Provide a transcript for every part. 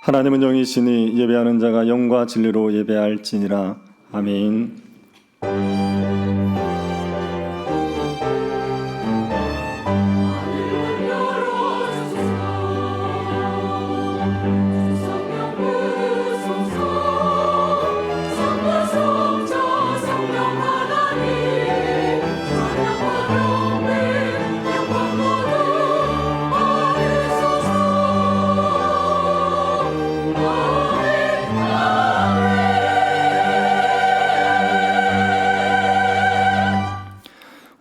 하나님은 영이시니 예배하는 자가 영과 진리로 예배할지니라. 아멘.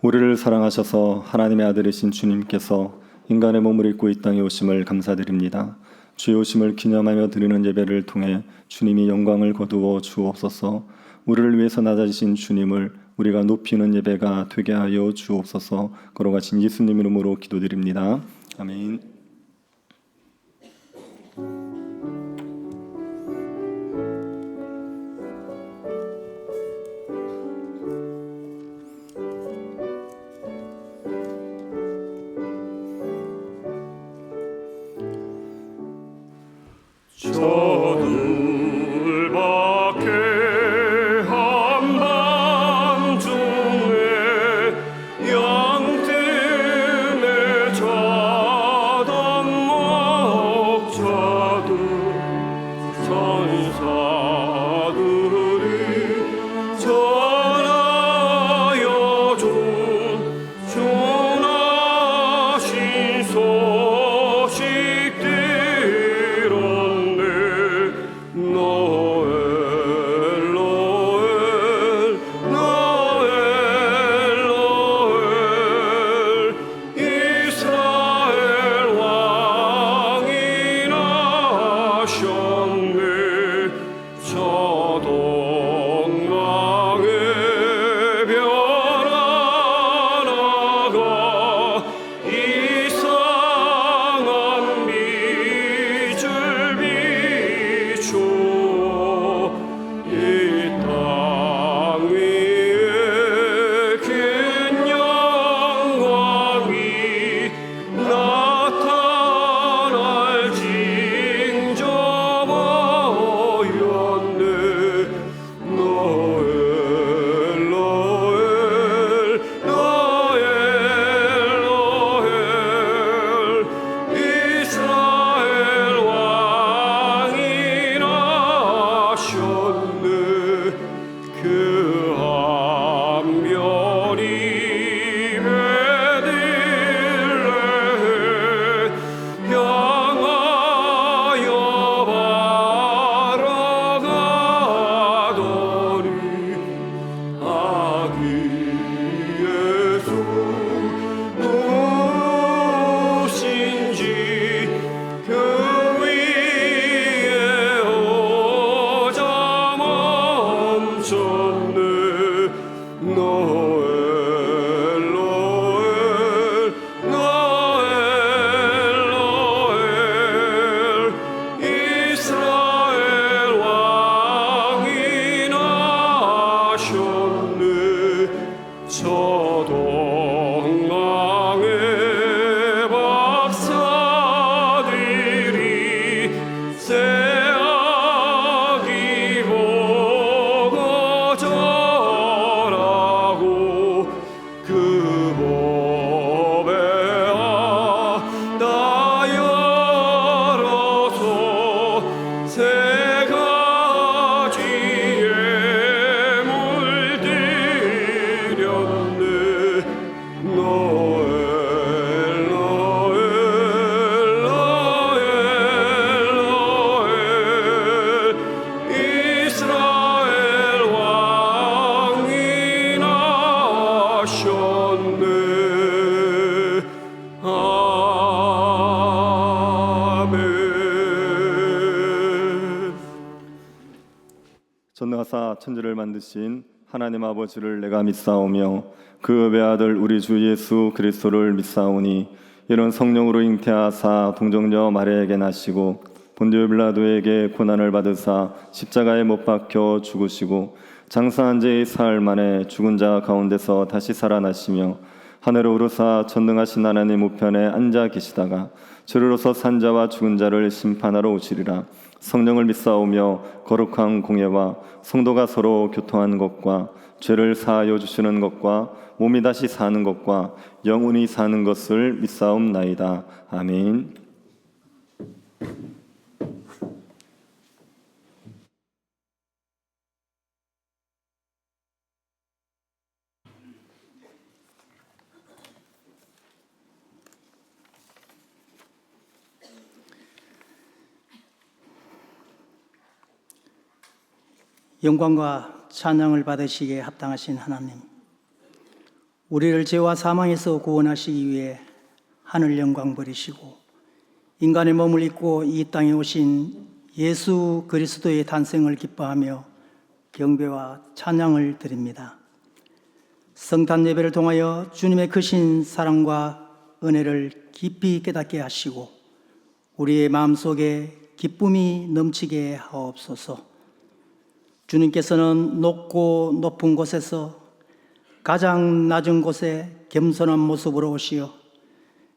우리를 사랑하셔서 하나님의 아들이신 주님께서 인간의 몸을 입고 이 땅에 오심을 감사드립니다. 주의 오심을 기념하며 드리는 예배를 통해 주님이 영광을 거두어 주옵소서. 우리를 위해서 낮아지신 주님을 우리가 높이는 예배가 되게 하여 주옵소서. 걸어가신 예수님 이름으로 기도드립니다. 아멘. 저들밖에 한밤중에 양뜸에 자던 목자들 천사들이 전하여 준 전하신 소식 들었네. 노엘 노엘 노엘 노엘 이스라엘 왕이 나셨네. 저 동방의 별 하나가 이상한 빛을 비추어 이 땅 위에 큰 영광이 나타날 징조모였네. 노엘 노엘 노엘 노엘 이스라엘 왕이 나셨네. 그 한 별이 베들레헴 향하여 바라가더니 아기 예수 누구신지 그 위에 오자 멈췄네. 노엘 노엘 노엘 노엘 이스라엘 왕이 나셨네. 저 동방의 박사들이 새아기 보고 절하고 그 법에 다 열어서 세 가지의 물들였네. 노엘 노엘 노엘 노엘 이스라엘 왕이 나셨네. 아멘. 전능하사 천지를 만드신 하나님 아버지를 내가 믿사오며 그 외아들 우리 주 예수 그리스도를 믿사오니 이런 성령으로 잉태하사 동정녀 마리아에게 나시고 본디오 빌라도에게 고난을 받으사 십자가에 못 박혀 죽으시고 장사한 지 사흘 만에 죽은 자 가운데서 다시 살아나시며 하늘을 오르사 전능하신 하나님 우편에 앉아 계시다가 주로서 산자와 죽은 자를 심판하러 오시리라. 성령을 믿사오며 거룩한 공예와 성도가 서로 교통하는 것과 죄를 사하여 주시는 것과 몸이 다시 사는 것과 영원히 사는 것을 믿사옵나이다. 아멘. 영광과 찬양을 받으시기에 합당하신 하나님, 우리를 죄와 사망에서 구원하시기 위해 하늘 영광 버리시고 인간의 몸을 입고 이 땅에 오신 예수 그리스도의 탄생을 기뻐하며 경배와 찬양을 드립니다. 성탄 예배를 통하여 주님의 크신 사랑과 은혜를 깊이 깨닫게 하시고 우리의 마음속에 기쁨이 넘치게 하옵소서. 주님께서는 높고 높은 곳에서 가장 낮은 곳에 겸손한 모습으로 오시어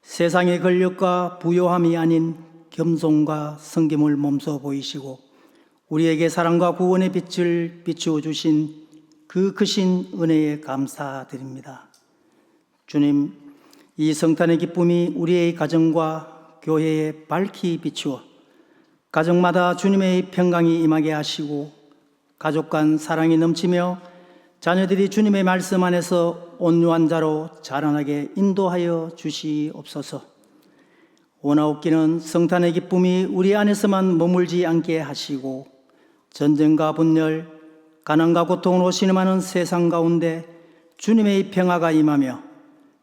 세상의 권력과 부요함이 아닌 겸손과 성김을 몸소 보이시고 우리에게 사랑과 구원의 빛을 비추어 주신 그 크신 은혜에 감사드립니다. 주님, 이 성탄의 기쁨이 우리의 가정과 교회에 밝히 비추어 가정마다 주님의 평강이 임하게 하시고 가족 간 사랑이 넘치며 자녀들이 주님의 말씀 안에서 온유한 자로 자라나게 인도하여 주시옵소서. 원하옵기는 성탄의 기쁨이 우리 안에서만 머물지 않게 하시고 전쟁과 분열, 가난과 고통으로 신음하는 세상 가운데 주님의 평화가 임하며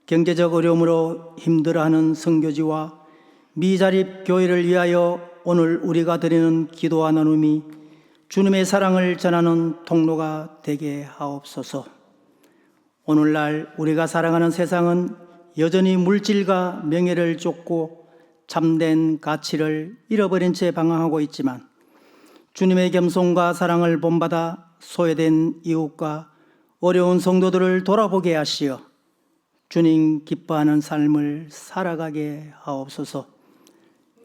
경제적 어려움으로 힘들어하는 선교지와 미자립 교회를 위하여 오늘 우리가 드리는 기도와 나눔이 주님의 사랑을 전하는 통로가 되게 하옵소서. 오늘날 우리가 살아가는 세상은 여전히 물질과 명예를 쫓고 참된 가치를 잃어버린 채 방황하고 있지만 주님의 겸손과 사랑을 본받아 소외된 이웃과 어려운 성도들을 돌아보게 하시어 주님 기뻐하는 삶을 살아가게 하옵소서.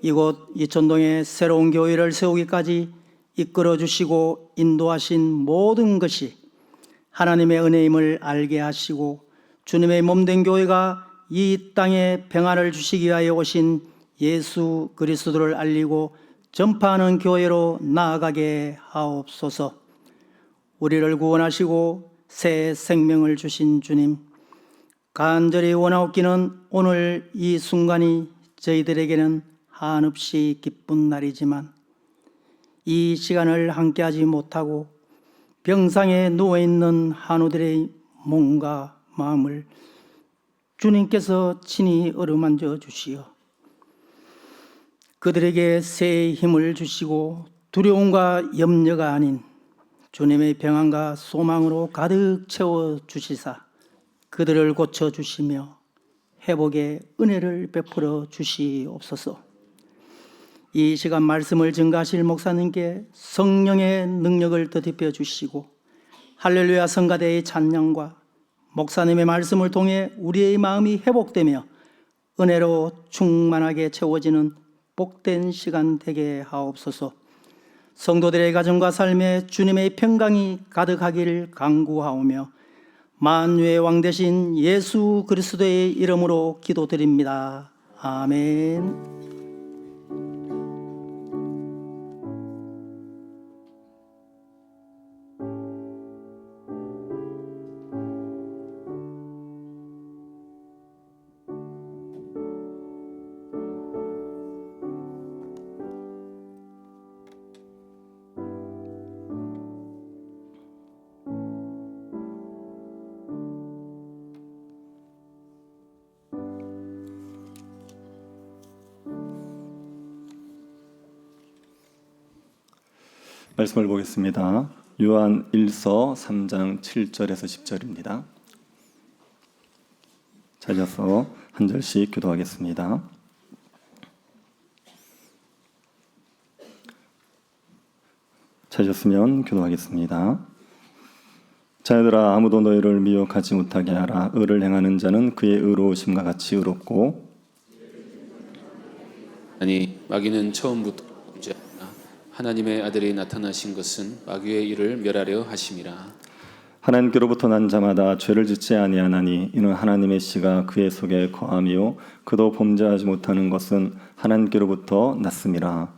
이곳 이천동에 새로운 교회를 세우기까지 이끌어 주시고 인도하신 모든 것이 하나님의 은혜임을 알게 하시고 주님의 몸된 교회가 이 땅에 평안을 주시기 위하여 오신 예수 그리스도를 알리고 전파하는 교회로 나아가게 하옵소서. 우리를 구원하시고 새 생명을 주신 주님, 간절히 원하옵기는 오늘 이 순간이 저희들에게는 한없이 기쁜 날이지만 이 시간을 함께하지 못하고 병상에 누워있는 한우들의 몸과 마음을 주님께서 친히 어루만져 주시어 그들에게 새 힘을 주시고 두려움과 염려가 아닌 주님의 평안과 소망으로 가득 채워 주시사 그들을 고쳐 주시며 회복의 은혜를 베풀어 주시옵소서. 이 시간 말씀을 증거하실 목사님께 성령의 능력을 더딥혀 주시고 할렐루야 성가대의 찬양과 목사님의 말씀을 통해 우리의 마음이 회복되며 은혜로 충만하게 채워지는 복된 시간 되게 하옵소서. 성도들의 가정과 삶에 주님의 평강이 가득하기를 간구하오며 만유의 왕 되신 예수 그리스도의 이름으로 기도드립니다. 아멘. 말씀을 보겠습니다. 요한 1서 3장 7절에서 10절입니다. 찾아서 한 절씩 기도하겠습니다. 찾으셨으면 기도하겠습니다. 자녀들아 아무도 너희를 미혹하지 못하게 하라. 의를 행하는 자는 그의 의로우심과 같이 의롭고 아니 마귀는 처음부터 범죄하나 하나님의 아들이 나타나신 것은 마귀의 일을 멸하려 하심이라. 하나님께로부터 난 자마다 죄를 짓지 아니하나니 이는 하나님의 씨가 그의 속에 거함이요 그도 범죄하지 못하는 것은 하나님께로부터 났음이라.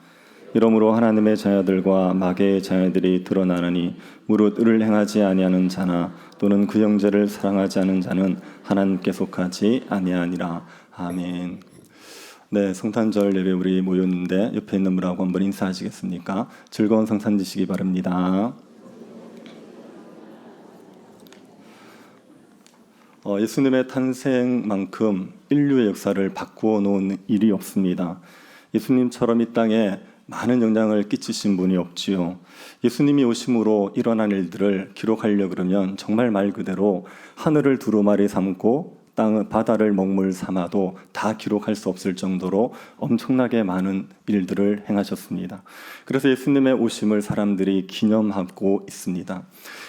이러므로 하나님의 자녀들과 마귀의 자녀들이 드러나느니 무릇 의를 행하지 아니하는 자나 또는 그 형제를 사랑하지 않은 자는 하나님께 속하지 아니하니라. 아멘. 네, 성탄절 예배 우리 모였는데 옆에 있는 분하고 한번 인사하시겠습니까? 즐거운 성탄 되시기 바랍니다. 예수님의 탄생만큼 인류의 역사를 바꾸어 놓은 일이 없습니다. 예수님처럼 이 땅에 많은 영향을 끼치신 분이 없지요. 예수님이 오심으로 일어난 일들을 기록하려 그러면 정말 말 그대로 하늘을 두루마리 삼고 바다를 먹물 삼아도 다 기록할 수 없을 정도로 엄청나게 많은 일들을 행하셨습니다. 그래서 예수님의 오심을 사람들이 기념하고 있습니다.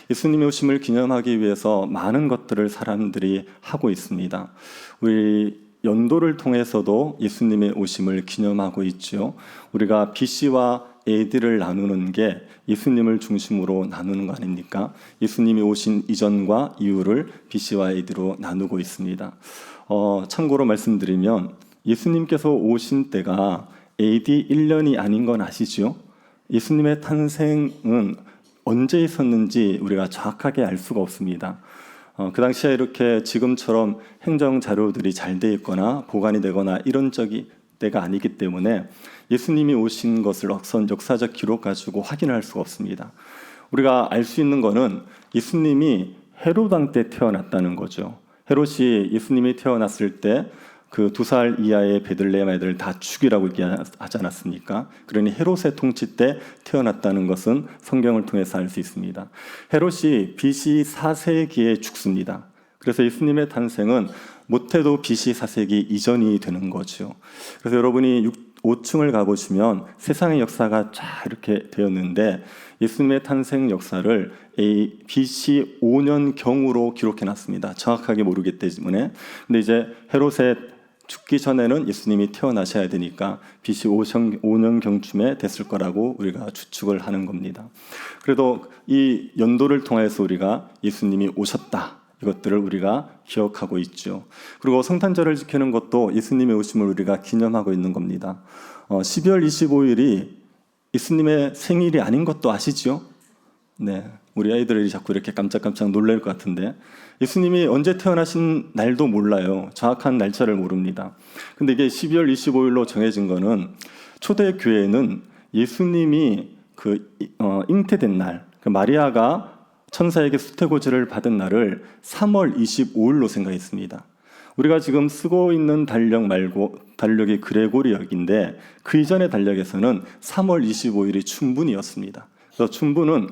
예수님의 오심을 기념하기 위해서 많은 것들을 사람들이 하고 있습니다. 우리 연도를 통해서도 예수님의 오심을 기념하고 있죠. 우리가 BC와 AD를 나누는 게 예수님을 중심으로 나누는 거 아닙니까? 예수님이 오신 이전과 이후를 BC와 AD로 나누고 있습니다. 참고로 말씀드리면 예수님께서 오신 때가 AD 1년이 아닌 건 아시죠? 예수님의 탄생은 언제 있었는지 우리가 정확하게 알 수가 없습니다. 그 당시에 이렇게 지금처럼 행정 자료들이 잘 돼 있거나 보관이 되거나 이런 때가 아니기 때문에 예수님이 오신 것을 역사적 기록 가지고 확인할 수가 없습니다. 우리가 알 수 있는 것은 예수님이 헤롯 왕 때 태어났다는 거죠. 헤롯이 예수님이 태어났을 때 그 2살 이하의 베들레헴 아이들을 다 죽이라고 얘기하지 않았습니까? 그러니 헤롯의 통치 때 태어났다는 것은 성경을 통해서 알 수 있습니다. 헤롯이 BC 4세기에 죽습니다. 그래서 예수님의 탄생은 못해도 BC 4세기 이전이 되는 거죠. 그래서 여러분이 5층을 가보시면 세상의 역사가 쫙 이렇게 되었는데 예수님의 탄생 역사를 BC 5년경으로 기록해놨습니다. 정확하게 모르기 때문에. 근데 이제 헤롯의 죽기 전에는 예수님이 태어나셔야 되니까 BC 5년경쯤에 됐을 거라고 우리가 추측을 하는 겁니다. 그래도 이 연도를 통해서 우리가 예수님이 오셨다. 이것들을 우리가 기억하고 있죠. 그리고 성탄절을 지키는 것도 예수님의 오심을 우리가 기념하고 있는 겁니다. 12월 25일이 예수님의 생일이 아닌 것도 아시죠? 네, 우리 아이들이 자꾸 이렇게 깜짝깜짝 놀랄 것 같은데 예수님이 언제 태어나신 날도 몰라요. 정확한 날짜를 모릅니다. 근데 이게 12월 25일로 정해진 거는 초대교회는 예수님이 잉태된 날, 마리아가 천사에게 수태고지를 받은 날을 3월 25일로 생각했습니다. 우리가 지금 쓰고 있는 달력 말고 달력이 그레고리역인데 그 이전의 달력에서는 3월 25일이 춘분이었습니다. 그래서 춘분은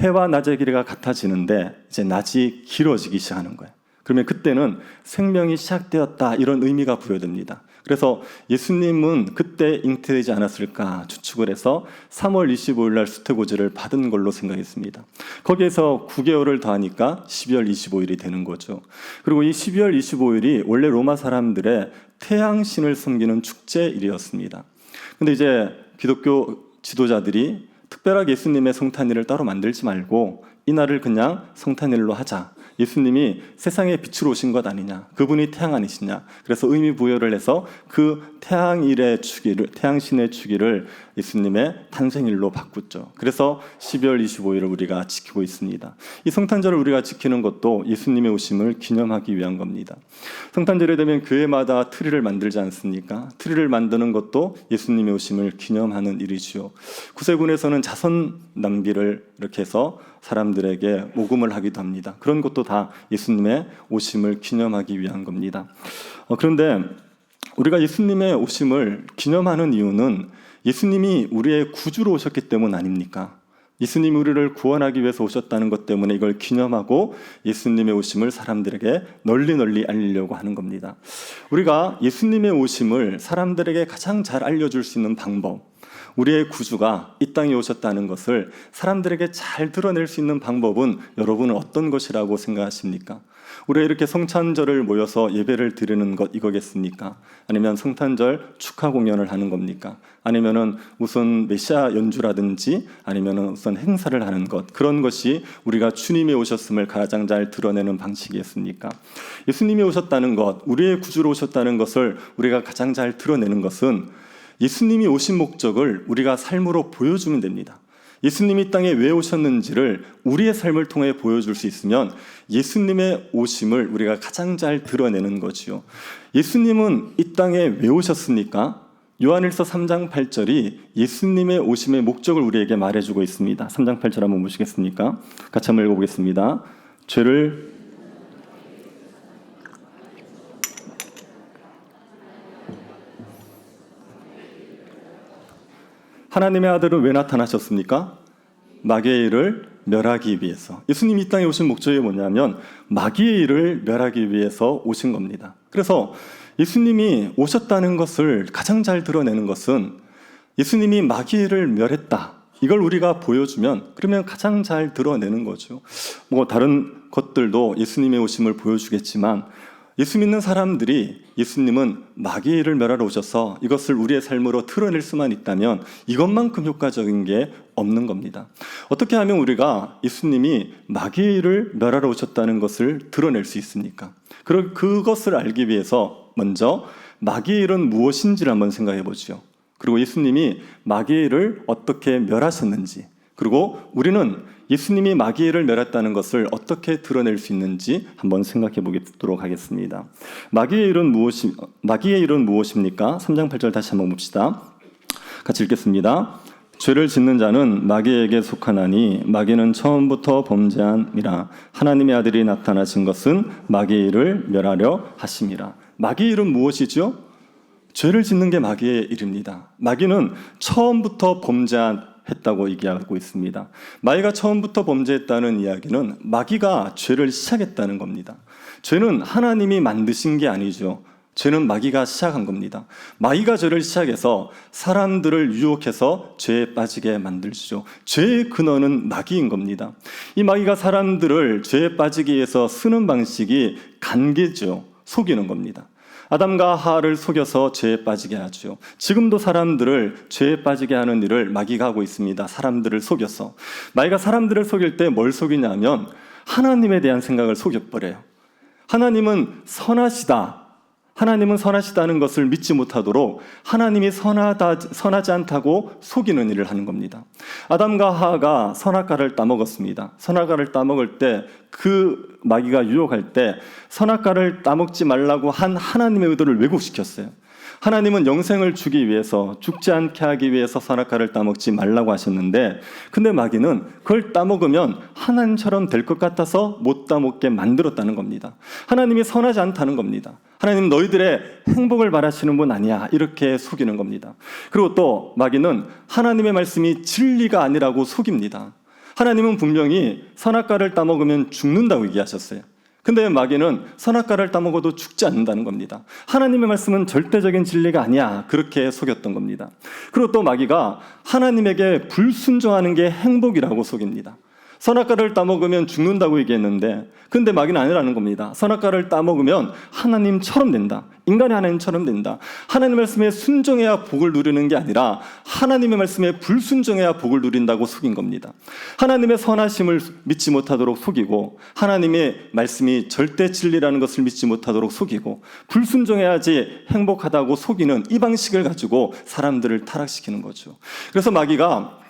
해와 낮의 길이가 같아지는데 이제 낮이 길어지기 시작하는 거예요. 그러면 그때는 생명이 시작되었다 이런 의미가 부여됩니다. 그래서 예수님은 그때 잉태되지 않았을까 추측을 해서 3월 25일 날 수태고지를 받은 걸로 생각했습니다. 거기에서 9개월을 더하니까 12월 25일이 되는 거죠. 그리고 이 12월 25일이 원래 로마 사람들의 태양신을 섬기는 축제일이었습니다. 근데 이제 기독교 지도자들이 특별하게 예수님의 성탄일을 따로 만들지 말고 이 날을 그냥 성탄일로 하자. 예수님이 세상에 빛으로 오신 것 아니냐, 그분이 태양 아니시냐. 그래서 의미 부여를 해서 그 태양신의 주기를 예수님의 탄생일로 바꿨죠. 그래서 12월 25일을 우리가 지키고 있습니다. 이 성탄절을 우리가 지키는 것도 예수님의 오심을 기념하기 위한 겁니다. 성탄절이 되면 교회마다 트리를 만들지 않습니까? 트리를 만드는 것도 예수님의 오심을 기념하는 일이지요. 구세군에서는 자선 낭비를 이렇게 해서 사람들에게 모금을 하기도 합니다. 그런 것도 다 예수님의 오심을 기념하기 위한 겁니다. 그런데 우리가 예수님의 오심을 기념하는 이유는 예수님이 우리의 구주로 오셨기 때문 아닙니까? 예수님이 우리를 구원하기 위해서 오셨다는 것 때문에 이걸 기념하고 예수님의 오심을 사람들에게 널리 알리려고 하는 겁니다. 우리가 예수님의 오심을 사람들에게 가장 잘 알려줄 수 있는 방법, 우리의 구주가 이 땅에 오셨다는 것을 사람들에게 잘 드러낼 수 있는 방법은 여러분은 어떤 것이라고 생각하십니까? 우리가 이렇게 성탄절을 모여서 예배를 드리는 것 이거겠습니까? 아니면 성탄절 축하 공연을 하는 겁니까? 아니면은 우선 메시아 연주라든지 아니면은 우선 행사를 하는 것, 그런 것이 우리가 주님이 오셨음을 가장 잘 드러내는 방식이겠습니까? 예수님이 오셨다는 것, 우리의 구주로 오셨다는 것을 우리가 가장 잘 드러내는 것은 예수님이 오신 목적을 우리가 삶으로 보여주면 됩니다. 예수님이 이 땅에 왜 오셨는지를 우리의 삶을 통해 보여줄 수 있으면 예수님의 오심을 우리가 가장 잘 드러내는 거지요. 예수님은 이 땅에 왜 오셨습니까? 요한일서 3장 8절이 예수님의 오심의 목적을 우리에게 말해주고 있습니다. 3장 8절 한번 보시겠습니까? 같이 한번 읽어보겠습니다. 하나님의 아들은 왜 나타나셨습니까? 마귀의 일을 멸하기 위해서. 예수님이 이 땅에 오신 목적이 뭐냐면 마귀의 일을 멸하기 위해서 오신 겁니다. 그래서 예수님이 오셨다는 것을 가장 잘 드러내는 것은 예수님이 마귀의 일을 멸했다, 이걸 우리가 보여주면 그러면 가장 잘 드러내는 거죠. 뭐 다른 것들도 예수님의 오심을 보여주겠지만 예수 믿는 사람들이 예수님은 마귀의 일을 멸하러 오셔서 이것을 우리의 삶으로 드러낼 수만 있다면 이것만큼 효과적인 게 없는 겁니다. 어떻게 하면 우리가 예수님이 마귀의 일을 멸하러 오셨다는 것을 드러낼 수 있습니까? 그것을 알기 위해서 먼저 마귀의 일은 무엇인지를 한번 생각해 보죠. 그리고 예수님이 마귀의 일을 어떻게 멸하셨는지, 그리고 우리는 예수님이 마귀의 일을 멸했다는 것을 어떻게 드러낼 수 있는지 한번 생각해 보도록 하겠습니다. 마귀의 일은 무엇입니까? 3장 8절 다시 한번 봅시다. 같이 읽겠습니다. 죄를 짓는 자는 마귀에게 속하나니 마귀는 처음부터 범죄함이라. 하나님의 아들이 나타나신 것은 마귀의 일을 멸하려 하심이라. 마귀의 일은 무엇이죠? 죄를 짓는 게 마귀의 일입니다. 마귀는 처음부터 범죄했다고 얘기하고 있습니다. 마귀가 처음부터 범죄했다는 이야기는 마귀가 죄를 시작했다는 겁니다. 죄는 하나님이 만드신 게 아니죠. 죄는 마귀가 시작한 겁니다. 마귀가 죄를 시작해서 사람들을 유혹해서 죄에 빠지게 만들죠. 죄의 근원은 마귀인 겁니다. 이 마귀가 사람들을 죄에 빠지기 위해서 쓰는 방식이 간계죠. 속이는 겁니다. 아담과 하와를 속여서 죄에 빠지게 하죠. 지금도 사람들을 죄에 빠지게 하는 일을 마귀가 하고 있습니다. 사람들을 속여서. 마귀가 사람들을 속일 때 뭘 속이냐면 하나님에 대한 생각을 속여버려요. 하나님은 선하시다는 것을 믿지 못하도록 하나님이 선하지 않다고 속이는 일을 하는 겁니다. 아담과 하와가 선악과를 따먹었습니다. 선악과를 따먹을 때 그 마귀가 유혹할 때 선악과를 따먹지 말라고 한 하나님의 의도를 왜곡시켰어요. 하나님은 영생을 주기 위해서, 죽지 않게 하기 위해서 선악과를 따먹지 말라고 하셨는데, 근데 마귀는 그걸 따먹으면 하나님처럼 될 것 같아서 못 따먹게 만들었다는 겁니다. 하나님이 선하지 않다는 겁니다. 하나님 너희들의 행복을 바라시는 분 아니야, 이렇게 속이는 겁니다. 그리고 또 마귀는 하나님의 말씀이 진리가 아니라고 속입니다. 하나님은 분명히 선악과를 따먹으면 죽는다고 얘기하셨어요. 근데 마귀는 선악과를 따먹어도 죽지 않는다는 겁니다. 하나님의 말씀은 절대적인 진리가 아니야, 그렇게 속였던 겁니다. 그리고 또 마귀가 하나님에게 불순종하는 게 행복이라고 속입니다. 선악과를 따먹으면 죽는다고 얘기했는데, 근데 마귀는 아니라는 겁니다. 선악과를 따먹으면 하나님처럼 된다, 인간의 하나님처럼 된다. 하나님의 말씀에 순종해야 복을 누리는 게 아니라 하나님의 말씀에 불순종해야 복을 누린다고 속인 겁니다. 하나님의 선하심을 믿지 못하도록 속이고, 하나님의 말씀이 절대 진리라는 것을 믿지 못하도록 속이고, 불순종해야지 행복하다고 속이는 이 방식을 가지고 사람들을 타락시키는 거죠. 그래서 마귀가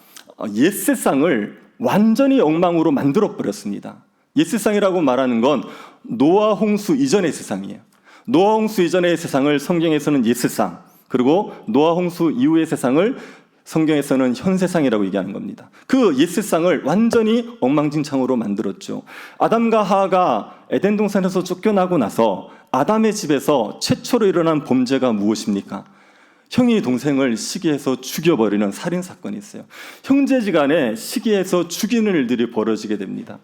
옛세상을 완전히 엉망으로 만들어버렸습니다. 옛세상이라고 말하는 건 노아 홍수 이전의 세상이에요. 노아 홍수 이전의 세상을 성경에서는 옛세상, 그리고 노아 홍수 이후의 세상을 성경에서는 현세상이라고 얘기하는 겁니다. 그 옛세상을 완전히 엉망진창으로 만들었죠. 아담과 하와가 에덴 동산에서 쫓겨나고 나서 아담의 집에서 최초로 일어난 범죄가 무엇입니까? 형이 동생을 시기해서 죽여버리는 살인사건이 있어요. 형제지간에 시기해서 죽이는 일들이 벌어지게 됩니다.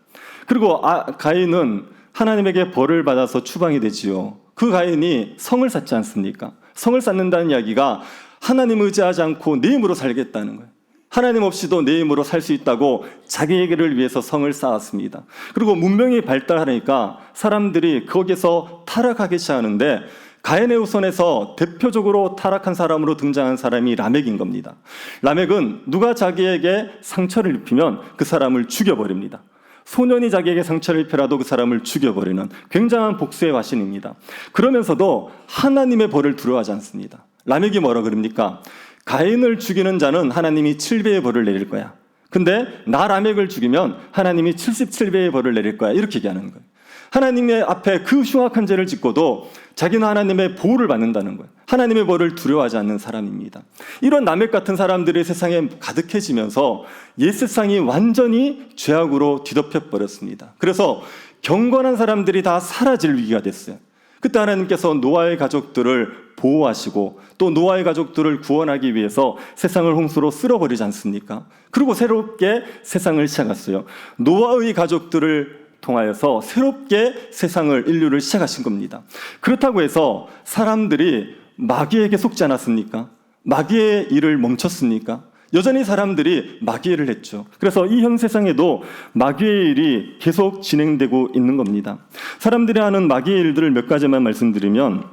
그리고 가인은 하나님에게 벌을 받아서 추방이 되지요. 그 가인이 성을 쌓지 않습니까? 성을 쌓는다는 이야기가 하나님 의지하지 않고 내 힘으로 살겠다는 거예요. 하나님 없이도 내 힘으로 살 수 있다고 자기에게를 위해서 성을 쌓았습니다. 그리고 문명이 발달하니까 사람들이 거기서 타락하기 시작하는데 가인의 후손에서 대표적으로 타락한 사람으로 등장한 사람이 라멕인 겁니다. 라멕은 누가 자기에게 상처를 입히면 그 사람을 죽여버립니다. 소년이 자기에게 상처를 입혀라도 그 사람을 죽여버리는 굉장한 복수의 화신입니다. 그러면서도 하나님의 벌을 두려워하지 않습니다. 라멕이 뭐라 그럽니까? 가인을 죽이는 자는 하나님이 7배의 벌을 내릴 거야. 근데 나 라멕을 죽이면 하나님이 77배의 벌을 내릴 거야. 이렇게 얘기하는 거예요. 하나님의 앞에 그 흉악한 죄를 짓고도 자기는 하나님의 보호를 받는다는 거예요. 하나님의 벌을 두려워하지 않는 사람입니다. 이런 라멕 같은 사람들이 세상에 가득해지면서 옛 세상이 완전히 죄악으로 뒤덮여 버렸습니다. 그래서 경건한 사람들이 다 사라질 위기가 됐어요. 그때 하나님께서 노아의 가족들을 보호하시고 또 노아의 가족들을 구원하기 위해서 세상을 홍수로 쓸어버리지 않습니까? 그리고 새롭게 세상을 시작했어요. 노아의 가족들을 통하여서 새롭게 세상을, 인류를 시작하신 겁니다. 그렇다고 해서 사람들이 마귀에게 속지 않았습니까? 마귀의 일을 멈췄습니까? 여전히 사람들이 마귀의 일을 했죠. 그래서 이 현 세상에도 마귀의 일이 계속 진행되고 있는 겁니다. 사람들이 하는 마귀의 일들을 몇 가지만 말씀드리면,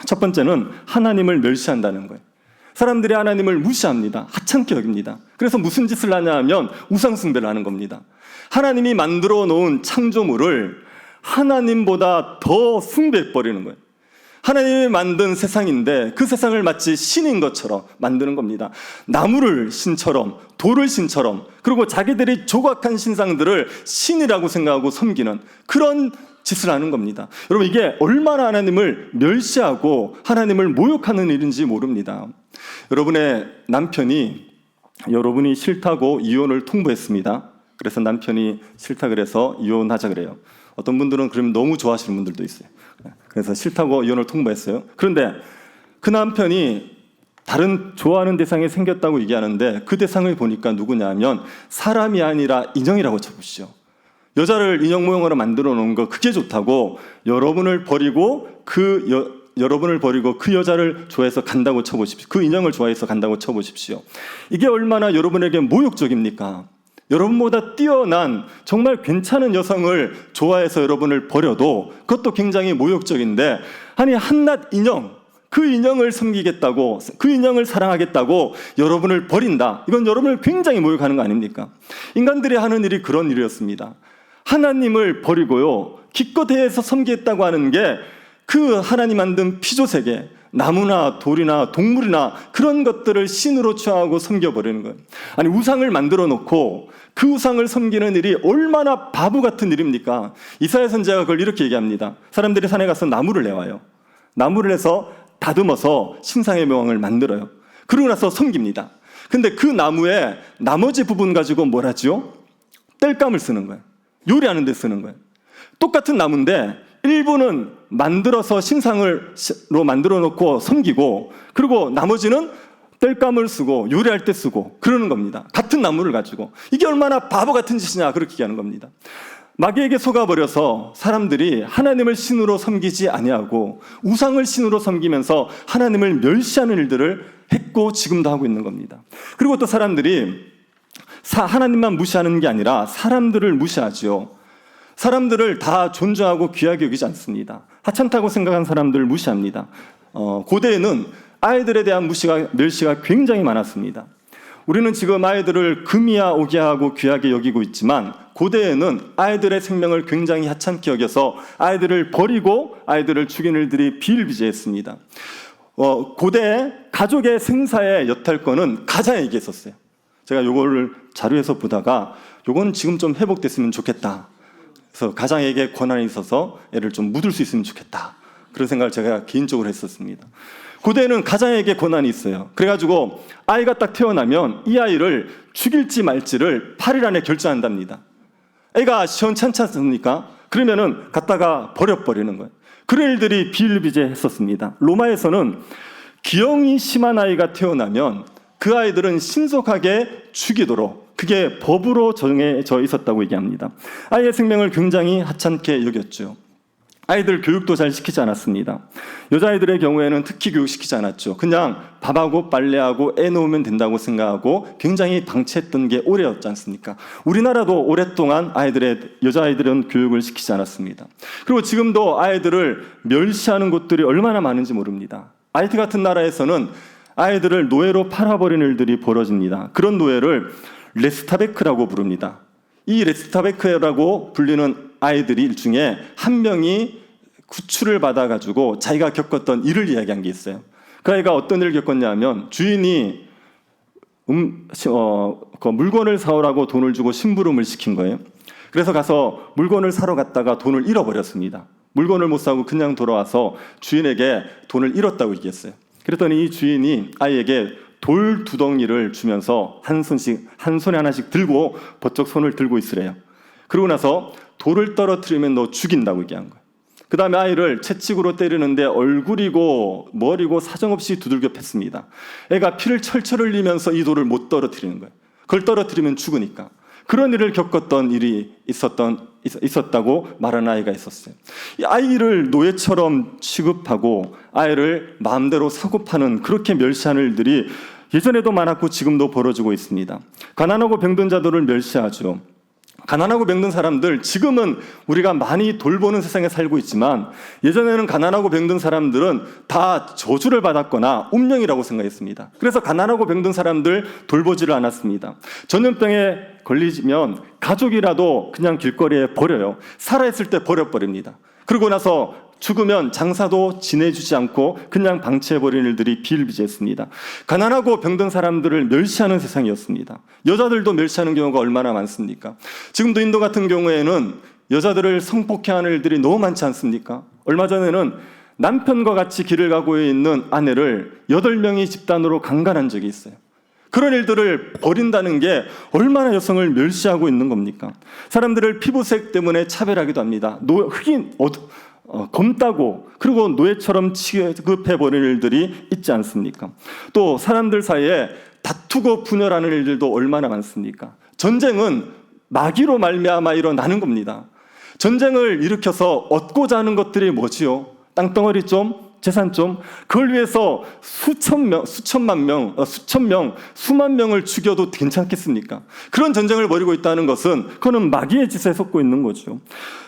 첫 번째는 하나님을 멸시한다는 거예요. 사람들이 하나님을 무시합니다. 하찮게 여깁니다. 그래서 무슨 짓을 하냐 하면 우상 숭배를 하는 겁니다. 하나님이 만들어 놓은 창조물을 하나님보다 더 숭배해버리는 거예요. 하나님이 만든 세상인데 그 세상을 마치 신인 것처럼 만드는 겁니다. 나무를 신처럼, 돌을 신처럼, 그리고 자기들이 조각한 신상들을 신이라고 생각하고 섬기는 그런 짓을 하는 겁니다. 여러분, 이게 얼마나 하나님을 멸시하고 하나님을 모욕하는 일인지 모릅니다. 여러분의 남편이 여러분이 싫다고 이혼을 통보했습니다. 그래서 남편이 싫다 그래서 이혼하자 그래요. 어떤 분들은 그러면 너무 좋아하시는 분들도 있어요. 그래서 싫다고 이혼을 통보했어요. 그런데 그 남편이 다른 좋아하는 대상이 생겼다고 얘기하는데 그 대상을 보니까 누구냐면 사람이 아니라 인형이라고 쳐보시죠. 여자를 인형 모형으로 만들어 놓은 거 그게 좋다고 여러분을 버리고 그 여자를 좋아해서 간다고 쳐보십시오. 그 인형을 좋아해서 간다고 쳐보십시오. 이게 얼마나 여러분에게 모욕적입니까? 여러분보다 뛰어난 정말 괜찮은 여성을 좋아해서 여러분을 버려도 그것도 굉장히 모욕적인데, 아니 한낱 인형, 그 인형을 섬기겠다고, 그 인형을 사랑하겠다고 여러분을 버린다. 이건 여러분을 굉장히 모욕하는 거 아닙니까? 인간들이 하는 일이 그런 일이었습니다. 하나님을 버리고요, 기껏해서 섬기겠다고 하는 게 그 하나님 만든 피조세계, 나무나 돌이나 동물이나 그런 것들을 신으로 취하고 섬겨버리는 거예요. 아니, 우상을 만들어 놓고 그 우상을 섬기는 일이 얼마나 바보 같은 일입니까? 이사야 선지자가 그걸 이렇게 얘기합니다. 사람들이 산에 가서 나무를 내와요. 나무를 해서 다듬어서 신상의 묘왕을 만들어요. 그러고 나서 섬깁니다. 근데 그 나무의 나머지 부분 가지고 뭘 하죠? 땔감을 쓰는 거예요. 요리하는 데 쓰는 거예요. 똑같은 나무인데 일부는 만들어서 신상으로 만들어 놓고 섬기고, 그리고 나머지는 땔감을 쓰고 요리할 때 쓰고 그러는 겁니다. 같은 나무를 가지고. 이게 얼마나 바보 같은 짓이냐, 그렇게 얘기하는 겁니다. 마귀에게 속아버려서 사람들이 하나님을 신으로 섬기지 아니하고 우상을 신으로 섬기면서 하나님을 멸시하는 일들을 했고 지금도 하고 있는 겁니다. 그리고 또 사람들이 하나님만 무시하는 게 아니라 사람들을 무시하지요. 사람들을 다 존중하고 귀하게 여기지 않습니다. 하찮다고 생각한 사람들을 무시합니다. 고대에는 아이들에 대한 멸시가 굉장히 많았습니다. 우리는 지금 아이들을 금이야 오기하고 귀하게 여기고 있지만, 고대에는 아이들의 생명을 굉장히 하찮게 여겨서 아이들을 버리고 아이들을 죽이는 일들이 비일비재했습니다. 고대 가족의 생사의 여탈권은 가장에게 있었어요. 제가 요거를 자료에서 보다가 요건 지금 좀 회복됐으면 좋겠다. 그래서 가장에게 권한이 있어서 애를 좀 묻을 수 있으면 좋겠다. 그런 생각을 제가 개인적으로 했었습니다. 고대에는 가장에게 권한이 있어요. 그래가지고 아이가 딱 태어나면 이 아이를 죽일지 말지를 8일 안에 결정한답니다. 애가 시원찮지 않습니까? 그러면은 갖다가 버려버리는 거예요. 그런 일들이 비일비재했었습니다. 로마에서는 기형이 심한 아이가 태어나면 그 아이들은 신속하게 죽이도록, 그게 법으로 정해져 있었다고 얘기합니다. 아이의 생명을 굉장히 하찮게 여겼죠. 아이들 교육도 잘 시키지 않았습니다. 여자아이들의 경우에는 특히 교육시키지 않았죠. 그냥 밥하고 빨래하고 애 놓으면 된다고 생각하고 굉장히 방치했던 게 오래였지 않습니까? 우리나라도 오랫동안 여자아이들은 교육을 시키지 않았습니다. 그리고 지금도 아이들을 멸시하는 곳들이 얼마나 많은지 모릅니다. 하이티 같은 나라에서는 아이들을 노예로 팔아버리는 일들이 벌어집니다. 그런 노예를 레스타베크라고 부릅니다. 이 레스타베크라고 불리는 아이들이 중에 한 명이 구출을 받아가지고 자기가 겪었던 일을 이야기한 게 있어요. 그 아이가 어떤 일을 겪었냐면 주인이 그 물건을 사오라고 돈을 주고 심부름을 시킨 거예요. 그래서 가서 물건을 사러 갔다가 돈을 잃어버렸습니다. 물건을 못 사고 그냥 돌아와서 주인에게 돈을 잃었다고 얘기했어요. 그랬더니 이 주인이 아이에게 돌 2덩이를 주면서 한 손에 하나씩 들고 버쩍 손을 들고 있으래요. 그러고 나서 돌을 떨어뜨리면 너 죽인다고 얘기한 거예요. 그 다음에 아이를 채찍으로 때리는데 얼굴이고 머리고 사정없이 두들겨 팼습니다. 애가 피를 철철 흘리면서 이 돌을 못 떨어뜨리는 거예요. 그걸 떨어뜨리면 죽으니까. 그런 일을 겪었던 일이 있었다고 말하는 아이가 있었어요. 이 아이를 노예처럼 취급하고 아이를 마음대로 사고 파는, 그렇게 멸시하는 일들이 예전에도 많았고 지금도 벌어지고 있습니다. 가난하고 병든 자들을 멸시하죠. 가난하고 병든 사람들, 지금은 우리가 많이 돌보는 세상에 살고 있지만 예전에는 가난하고 병든 사람들은 다 저주를 받았거나 운명이라고 생각했습니다. 그래서 가난하고 병든 사람들 돌보지를 않았습니다. 전염병에 걸리면 가족이라도 그냥 길거리에 버려요. 살아있을 때 버려버립니다. 그러고 나서 죽으면 장사도 지내주지 않고 그냥 방치해버리는 일들이 비일비재했습니다. 가난하고 병든 사람들을 멸시하는 세상이었습니다. 여자들도 멸시하는 경우가 얼마나 많습니까? 지금도 인도 같은 경우에는 여자들을 성폭행하는 일들이 너무 많지 않습니까? 얼마 전에는 남편과 같이 길을 가고 있는 아내를 8명이 집단으로 강간한 적이 있어요. 그런 일들을 버린다는 게 얼마나 여성을 멸시하고 있는 겁니까? 사람들을 피부색 때문에 차별하기도 합니다. 흑인, 검다고, 그리고 노예처럼 취급해버리는 일들이 있지 않습니까? 또 사람들 사이에 다투고 분열하는 일들도 얼마나 많습니까? 전쟁은 마귀로 말미암아 일어나는 겁니다. 전쟁을 일으켜서 얻고자 하는 것들이 뭐지요? 땅덩어리 좀, 재산 좀, 그걸 위해서 수천 명, 수만 명을 죽여도 괜찮겠습니까? 그런 전쟁을 벌이고 있다는 것은 그거는 마귀의 짓에 속고 있는 거죠.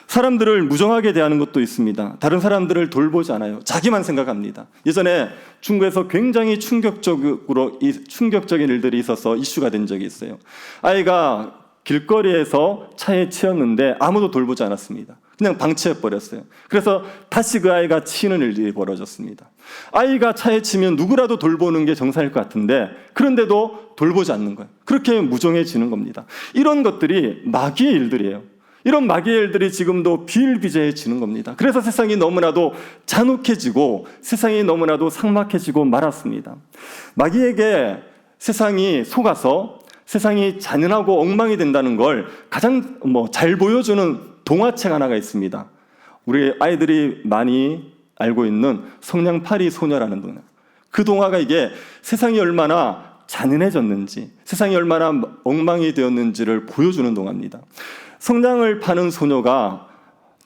사람들을 무정하게 대하는 것도 있습니다. 다른 사람들을 돌보지 않아요. 자기만 생각합니다. 예전에 중국에서 굉장히 충격적인 일들이 있어서 이슈가 된 적이 있어요. 아이가 길거리에서 차에 치였는데 아무도 돌보지 않았습니다. 그냥 방치해버렸어요. 그래서 다시 그 아이가 치는 일이 벌어졌습니다. 아이가 차에 치면 누구라도 돌보는 게 정상일 것 같은데 그런데도 돌보지 않는 거예요. 그렇게 무정해지는 겁니다. 이런 것들이 마귀의 일들이에요. 이런 마귀의 일들이 지금도 비일비재해지는 겁니다. 그래서 세상이 너무나도 잔혹해지고 세상이 너무나도 삭막해지고 말았습니다. 마귀에게 세상이 속아서 세상이 잔인하고 엉망이 된다는 걸 가장 잘 보여주는 동화책 하나가 있습니다. 우리 아이들이 많이 알고 있는 성냥팔이 소녀라는 동화. 그 동화가 이게 세상이 얼마나 잔인해졌는지, 세상이 얼마나 엉망이 되었는지를 보여주는 동화입니다. 성냥을 파는 소녀가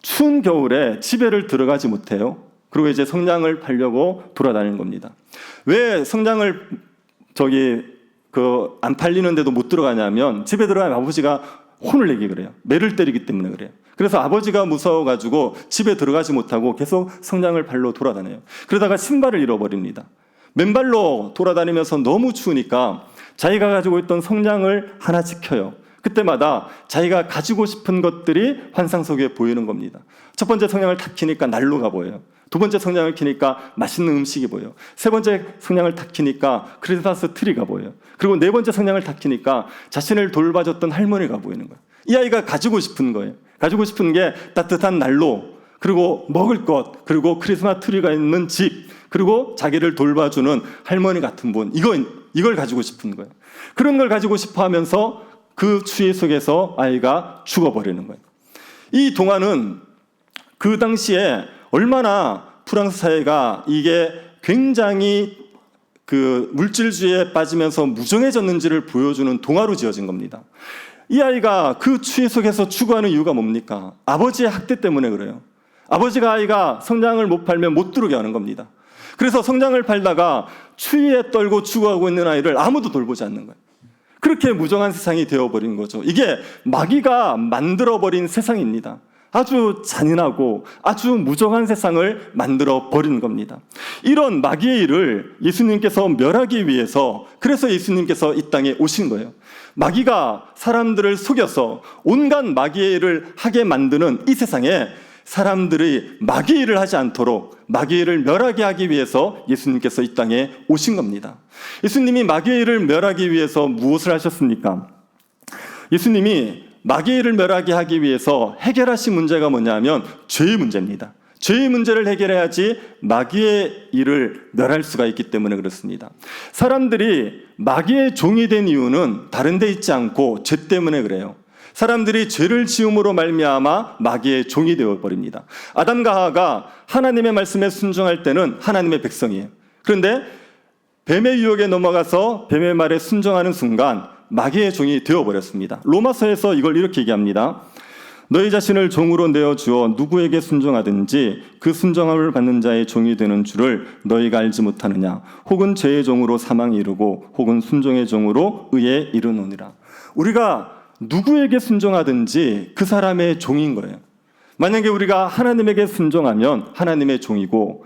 추운 겨울에 집에를 들어가지 못해요. 그리고 이제 성냥을 팔려고 돌아다니는 겁니다. 왜 성냥을 안 팔리는데도 못 들어가냐면 집에 들어가면 아버지가 혼을 내기 그래요. 매를 때리기 때문에 그래요. 그래서 아버지가 무서워가지고 집에 들어가지 못하고 계속 성냥을 팔러 돌아다녀요. 그러다가 신발을 잃어버립니다. 맨발로 돌아다니면서 너무 추우니까 자기가 가지고 있던 성냥을 하나 지켜요. 그때마다 자기가 가지고 싶은 것들이 환상 속에 보이는 겁니다. 첫 번째 성냥을 탁 켜니까 난로가 보여요. 두 번째 성냥을 켜니까 맛있는 음식이 보여요. 세 번째 성냥을 탁 켜니까 크리스마스 트리가 보여요. 그리고 네 번째 성냥을 탁 켜니까 자신을 돌봐줬던 할머니가 보이는 거예요. 이 아이가 가지고 싶은 거예요. 가지고 싶은 게 따뜻한 난로, 그리고 먹을 것, 그리고 크리스마스 트리가 있는 집, 그리고 자기를 돌봐주는 할머니 같은 분, 이걸 가지고 싶은 거예요. 그런 걸 가지고 싶어 하면서 그 추위 속에서 아이가 죽어버리는 거예요. 이 동화는 그 당시에 얼마나 프랑스 사회가 이게 굉장히 그 물질주의에 빠지면서 무정해졌는지를 보여주는 동화로 지어진 겁니다. 이 아이가 그 추위 속에서 추구하는 이유가 뭡니까? 아버지의 학대 때문에 그래요. 아버지가 아이가 성장을 못 팔면 못 들어오게 하는 겁니다. 그래서 성장을 팔다가 추위에 떨고 죽어가고 있는 아이를 아무도 돌보지 않는 거예요. 그렇게 무정한 세상이 되어버린 거죠. 이게 마귀가 만들어버린 세상입니다. 아주 잔인하고 아주 무정한 세상을 만들어버린 겁니다. 이런 마귀의 일을 예수님께서 멸하기 위해서, 그래서 예수님께서 이 땅에 오신 거예요. 마귀가 사람들을 속여서 온갖 마귀의 일을 하게 만드는 이 세상에 사람들이 마귀의 일을 하지 않도록 마귀의 일을 멸하게 하기 위해서 예수님께서 이 땅에 오신 겁니다. 예수님이 마귀의 일을 멸하기 위해서 무엇을 하셨습니까? 예수님이 마귀의 일을 멸하게 하기 위해서 해결하신 문제가 뭐냐면 죄의 문제입니다. 죄의 문제를 해결해야지 마귀의 일을 멸할 수가 있기 때문에 그렇습니다. 사람들이 마귀의 종이 된 이유는 다른 데 있지 않고 죄 때문에 그래요. 사람들이 죄를 지음으로 말미암아 마귀의 종이 되어버립니다. 아담과 하와가 하나님의 말씀에 순종할 때는 하나님의 백성이에요. 그런데 뱀의 유혹에 넘어가서 뱀의 말에 순종하는 순간 마귀의 종이 되어버렸습니다. 로마서에서 이걸 이렇게 얘기합니다. 너희 자신을 종으로 내어주어 누구에게 순종하든지 그 순종함을 받는 자의 종이 되는 줄을 너희가 알지 못하느냐. 혹은 죄의 종으로 사망에 이르고 혹은 순종의 종으로 의에 이르노니라. 우리가 누구에게 순종하든지 그 사람의 종인 거예요. 만약에 우리가 하나님에게 순종하면 하나님의 종이고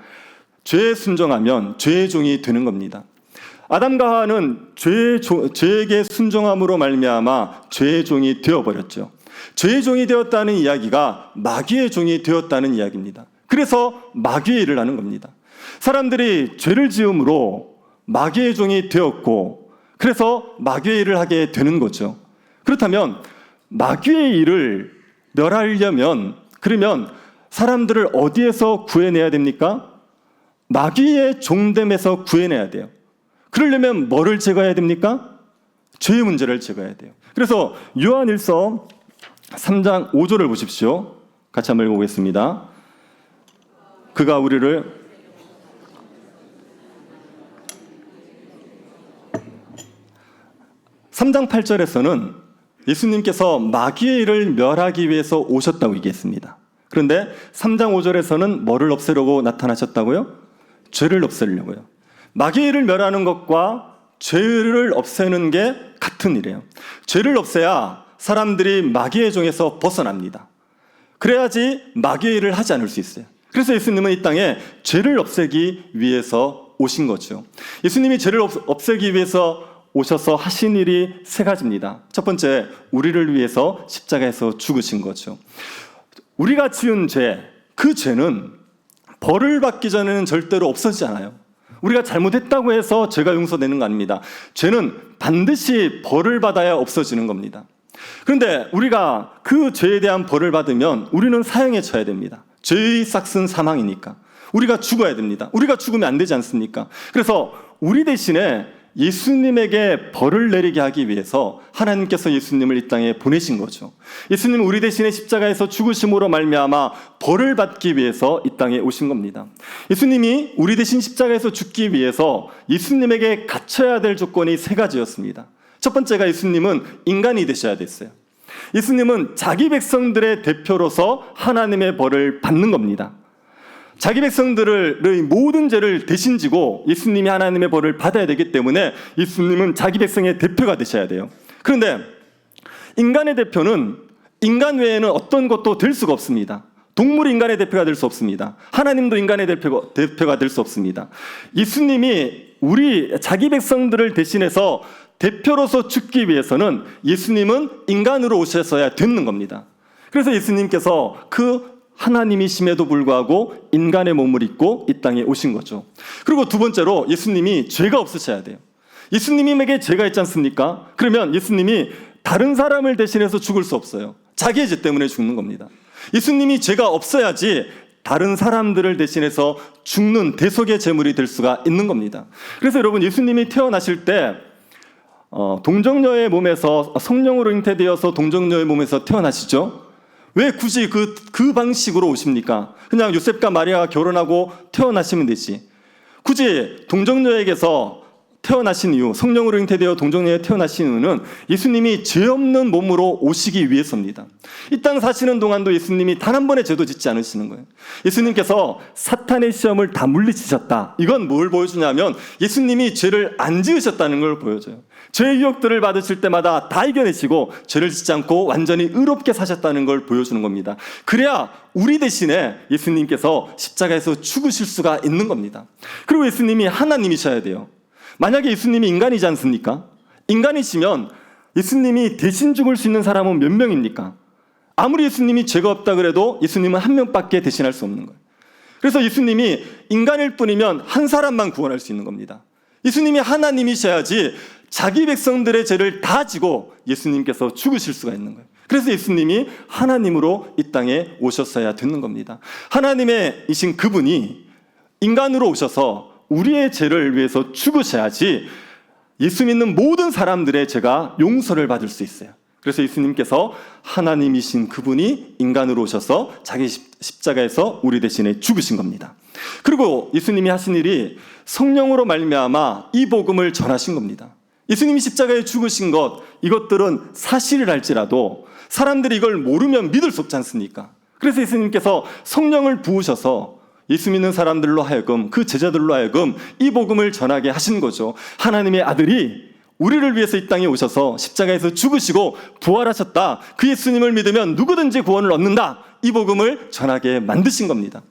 죄에 순종하면 죄의 종이 되는 겁니다. 아담과 하와는 죄에게 순종함으로 말미암아 죄의 종이 되어버렸죠. 죄의 종이 되었다는 이야기가 마귀의 종이 되었다는 이야기입니다. 그래서 마귀의 일을 하는 겁니다. 사람들이 죄를 지음으로 마귀의 종이 되었고 그래서 마귀의 일을 하게 되는 거죠. 그렇다면 마귀의 일을 멸하려면 그러면 사람들을 어디에서 구해내야 됩니까? 마귀의 종됨에서 구해내야 돼요. 그러려면 뭐를 제거해야 됩니까? 죄의 문제를 제거해야 돼요. 그래서 요한일서 3장 5절을 보십시오. 같이 한번 읽어보겠습니다. 그가 우리를 3장 8절에서는 예수님께서 마귀의 일을 멸하기 위해서 오셨다고 얘기했습니다. 그런데 3장 5절에서는 뭐를 없애려고 나타나셨다고요? 죄를 없애려고요. 마귀의 일을 멸하는 것과 죄를 없애는 게 같은 일이에요. 죄를 없애야 사람들이 마귀의 종에서 벗어납니다. 그래야지 마귀의 일을 하지 않을 수 있어요. 그래서 예수님은 이 땅에 죄를 없애기 위해서 오신 거죠. 예수님이 죄를 없애기 위해서 오셔서 하신 일이 세 가지입니다. 첫 번째, 우리를 위해서 십자가에서 죽으신 거죠. 우리가 지은 죄, 그 죄는 벌을 받기 전에는 절대로 없어지지 않아요. 우리가 잘못했다고 해서 죄가 용서되는 거 아닙니다. 죄는 반드시 벌을 받아야 없어지는 겁니다. 그런데 우리가 그 죄에 대한 벌을 받으면 우리는 사형에 처해야 됩니다. 죄의 삭은 사망이니까. 우리가 죽어야 됩니다. 우리가 죽으면 안 되지 않습니까? 그래서 우리 대신에 예수님에게 벌을 내리게 하기 위해서 하나님께서 예수님을 이 땅에 보내신 거죠. 예수님은 우리 대신에 십자가에서 죽으심으로 말미암아 벌을 받기 위해서 이 땅에 오신 겁니다. 예수님이 우리 대신 십자가에서 죽기 위해서 예수님에게 갖춰야 될 조건이 세 가지였습니다. 첫 번째가 예수님은 인간이 되셔야 됐어요. 예수님은 자기 백성들의 대표로서 하나님의 벌을 받는 겁니다. 자기 백성들의 모든 죄를 대신 지고 예수님이 하나님의 벌을 받아야 되기 때문에 예수님은 자기 백성의 대표가 되셔야 돼요. 그런데 인간의 대표는 인간 외에는 어떤 것도 될 수가 없습니다. 동물이 인간의 대표가 될 수 없습니다. 하나님도 인간의 대표가 될 수 없습니다. 예수님이 우리 자기 백성들을 대신해서 대표로서 죽기 위해서는 예수님은 인간으로 오셔서야 되는 겁니다. 그래서 예수님께서 그 하나님이심에도 불구하고 인간의 몸을 입고 이 땅에 오신 거죠. 그리고 두 번째로 예수님이 죄가 없으셔야 돼요. 예수님에게 죄가 있지 않습니까? 그러면 예수님이 다른 사람을 대신해서 죽을 수 없어요. 자기의 죄 때문에 죽는 겁니다. 예수님이 죄가 없어야지 다른 사람들을 대신해서 죽는 대속의 제물이 될 수가 있는 겁니다. 그래서 여러분, 예수님이 태어나실 때 동정녀의 몸에서 성령으로 잉태되어서 동정녀의 몸에서 태어나시죠? 왜 굳이 그 방식으로 오십니까? 그냥 요셉과 마리아가 결혼하고 태어나시면 되지. 굳이 동정녀에게서 태어나신 이유, 성령으로 잉태되어 동정녀에 태어나신 이유는 예수님이 죄 없는 몸으로 오시기 위해서입니다. 이 땅 사시는 동안도 예수님이 단 한 번의 죄도 짓지 않으시는 거예요. 예수님께서 사탄의 시험을 다 물리치셨다. 이건 뭘 보여주냐면 예수님이 죄를 안 지으셨다는 걸 보여줘요. 죄의 유혹들을 받으실 때마다 다 이겨내시고 죄를 짓지 않고 완전히 의롭게 사셨다는 걸 보여주는 겁니다. 그래야 우리 대신에 예수님께서 십자가에서 죽으실 수가 있는 겁니다. 그리고 예수님이 하나님이셔야 돼요. 만약에 예수님이 인간이지 않습니까? 인간이시면 예수님이 대신 죽을 수 있는 사람은 몇 명입니까? 아무리 예수님이 죄가 없다 그래도 예수님은 한 명밖에 대신할 수 없는 거예요. 그래서 예수님이 인간일 뿐이면 한 사람만 구원할 수 있는 겁니다. 예수님이 하나님이셔야지 자기 백성들의 죄를 다 지고 예수님께서 죽으실 수가 있는 거예요. 그래서 예수님이 하나님으로 이 땅에 오셨어야 되는 겁니다. 하나님의 이신 그분이 인간으로 오셔서 우리의 죄를 위해서 죽으셔야지 예수 믿는 모든 사람들의 죄가 용서를 받을 수 있어요. 그래서 예수님께서 하나님이신 그분이 인간으로 오셔서 자기 십자가에서 우리 대신에 죽으신 겁니다. 그리고 예수님이 하신 일이 성령으로 말미암아 이 복음을 전하신 겁니다. 예수님이 십자가에 죽으신 것, 이것들은 사실이랄지라도 사람들이 이걸 모르면 믿을 수 없지 않습니까? 그래서 예수님께서 성령을 부으셔서 예수 믿는 사람들로 하여금, 그 제자들로 하여금 이 복음을 전하게 하신 거죠. 하나님의 아들이 우리를 위해서 이 땅에 오셔서 십자가에서 죽으시고 부활하셨다. 그 예수님을 믿으면 누구든지 구원을 얻는다. 이 복음을 전하게 만드신 겁니다.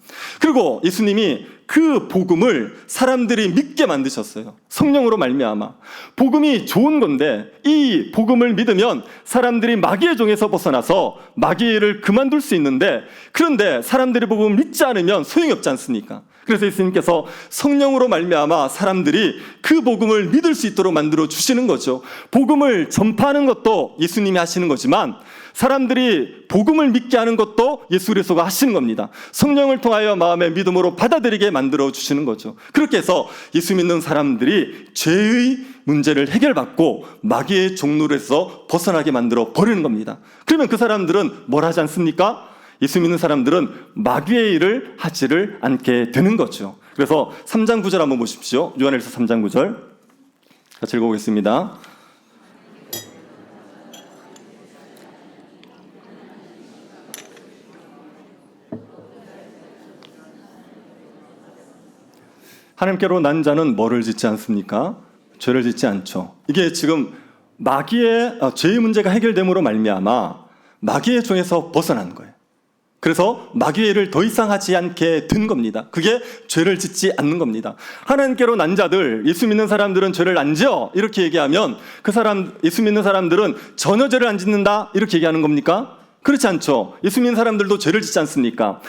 그리고 예수님이 그 복음을 사람들이 믿게 만드셨어요. 성령으로 말미암아. 복음이 좋은 건데 이 복음을 믿으면 사람들이 마귀의 종에서 벗어나서 마귀의 일을 그만둘 수 있는데, 그런데 사람들이 복음을 믿지 않으면 소용이 없지 않습니까? 그래서 예수님께서 성령으로 말미암아 사람들이 그 복음을 믿을 수 있도록 만들어 주시는 거죠. 복음을 전파하는 것도 예수님이 하시는 거지만 사람들이 복음을 믿게 하는 것도 예수 그리스도가 하시는 겁니다. 성령을 통하여 마음의 믿음으로 받아들이게 만들어 주시는 거죠. 그렇게 해서 예수 믿는 사람들이 죄의 문제를 해결받고 마귀의 종노릇에서 벗어나게 만들어 버리는 겁니다. 그러면 그 사람들은 뭘 하지 않습니까? 예수 믿는 사람들은 마귀의 일을 하지를 않게 되는 거죠. 그래서 3장 9절 한번 보십시오. 요한일서 3장 9절 같이 읽어보겠습니다. 하나님께로 난 자는 뭐를 짓지 않습니까? 죄를 짓지 않죠. 이게 지금 마귀의 죄의 문제가 해결됨으로 말미암아 마귀의 종에서 벗어난 거예요. 그래서 마귀의 일을 더 이상 하지 않게 된 겁니다. 그게 죄를 짓지 않는 겁니다. 하나님께로 난 자들, 예수 믿는 사람들은 죄를 안 지어 이렇게 얘기하면 그 사람, 예수 믿는 사람들은 전혀 죄를 안 짓는다 이렇게 얘기하는 겁니까? 그렇지 않죠. 예수 믿는 사람들도 죄를 짓지 않습니까?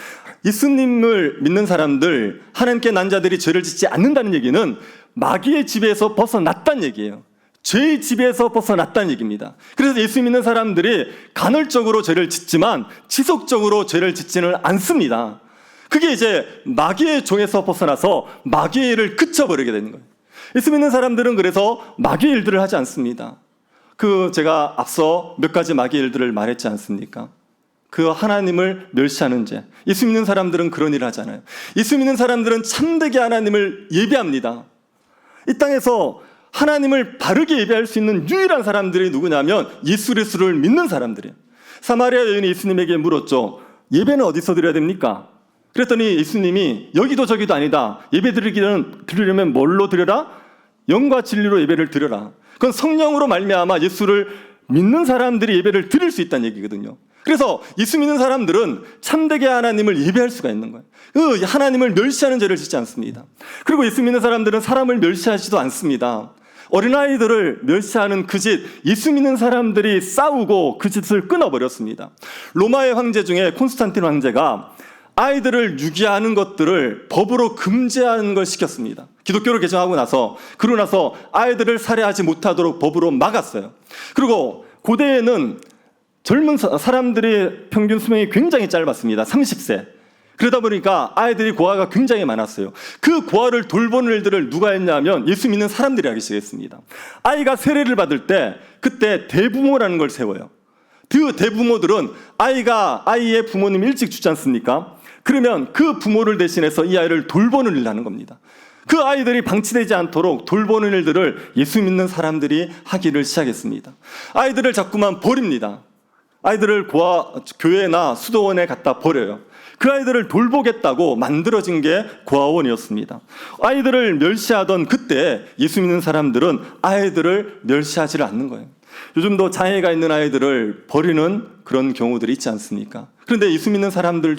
예수님을 믿는 사람들, 하나님께 난 자들이 죄를 짓지 않는다는 얘기는 마귀의 지배에서 벗어났다는 얘기예요. 죄의 지배에서 벗어났다는 얘기입니다. 그래서 예수 믿는 사람들이 간헐적으로 죄를 짓지만 지속적으로 죄를 짓지는 않습니다. 그게 이제 마귀의 종에서 벗어나서 마귀의 일을 그쳐버리게 되는 거예요. 예수 믿는 사람들은 그래서 마귀의 일들을 하지 않습니다. 제가 앞서 몇 가지 마귀의 일들을 말했지 않습니까? 그 하나님을 멸시하는 죄. 예수 믿는 사람들은 그런 일을 하잖아요. 예수 믿는 사람들은 참되게 하나님을 예배합니다. 이 땅에서 하나님을 바르게 예배할 수 있는 유일한 사람들이 누구냐면 예수 그리스도를 믿는 사람들이에요. 사마리아 여인이 예수님에게 물었죠. 예배는 어디서 드려야 됩니까? 그랬더니 예수님이 여기도 저기도 아니다. 예배 드리려면 뭘로 드려라? 영과 진리로 예배를 드려라. 그건 성령으로 말미암아 예수를 믿는 사람들이 예배를 드릴 수 있다는 얘기거든요. 그래서 예수 믿는 사람들은 참되게 하나님을 예배할 수가 있는 거예요. 그 하나님을 멸시하는 죄를 짓지 않습니다. 그리고 예수 믿는 사람들은 사람을 멸시하지도 않습니다. 어린아이들을 멸시하는 그 짓, 예수 믿는 사람들이 싸우고 그 짓을 끊어버렸습니다. 로마의 황제 중에 콘스탄틴 황제가 아이들을 유기하는 것들을 법으로 금지하는 걸 시켰습니다. 기독교를 개정하고 나서, 그러고 나서 아이들을 살해하지 못하도록 법으로 막았어요. 그리고 고대에는 젊은 사람들의 평균 수명이 굉장히 짧았습니다. 30세. 그러다 보니까 아이들이 고아가 굉장히 많았어요. 그 고아를 돌보는 일들을 누가 했냐면 예수 믿는 사람들이 하기 시작했습니다. 아이가 세례를 받을 때 그때 대부모라는 걸 세워요. 그 대부모들은 아이의 부모님이 일찍 죽지 않습니까? 그러면 그 부모를 대신해서 이 아이를 돌보는 일을 하는 겁니다. 그 아이들이 방치되지 않도록 돌보는 일들을 예수 믿는 사람들이 하기를 시작했습니다. 아이들을 자꾸만 버립니다. 아이들을 교회나 수도원에 갖다 버려요. 그 아이들을 돌보겠다고 만들어진 게 고아원이었습니다. 아이들을 멸시하던 그때 예수 믿는 사람들은 아이들을 멸시하지를 않는 거예요. 요즘도 장애가 있는 아이들을 버리는 그런 경우들이 있지 않습니까? 그런데 예수 믿는 사람들은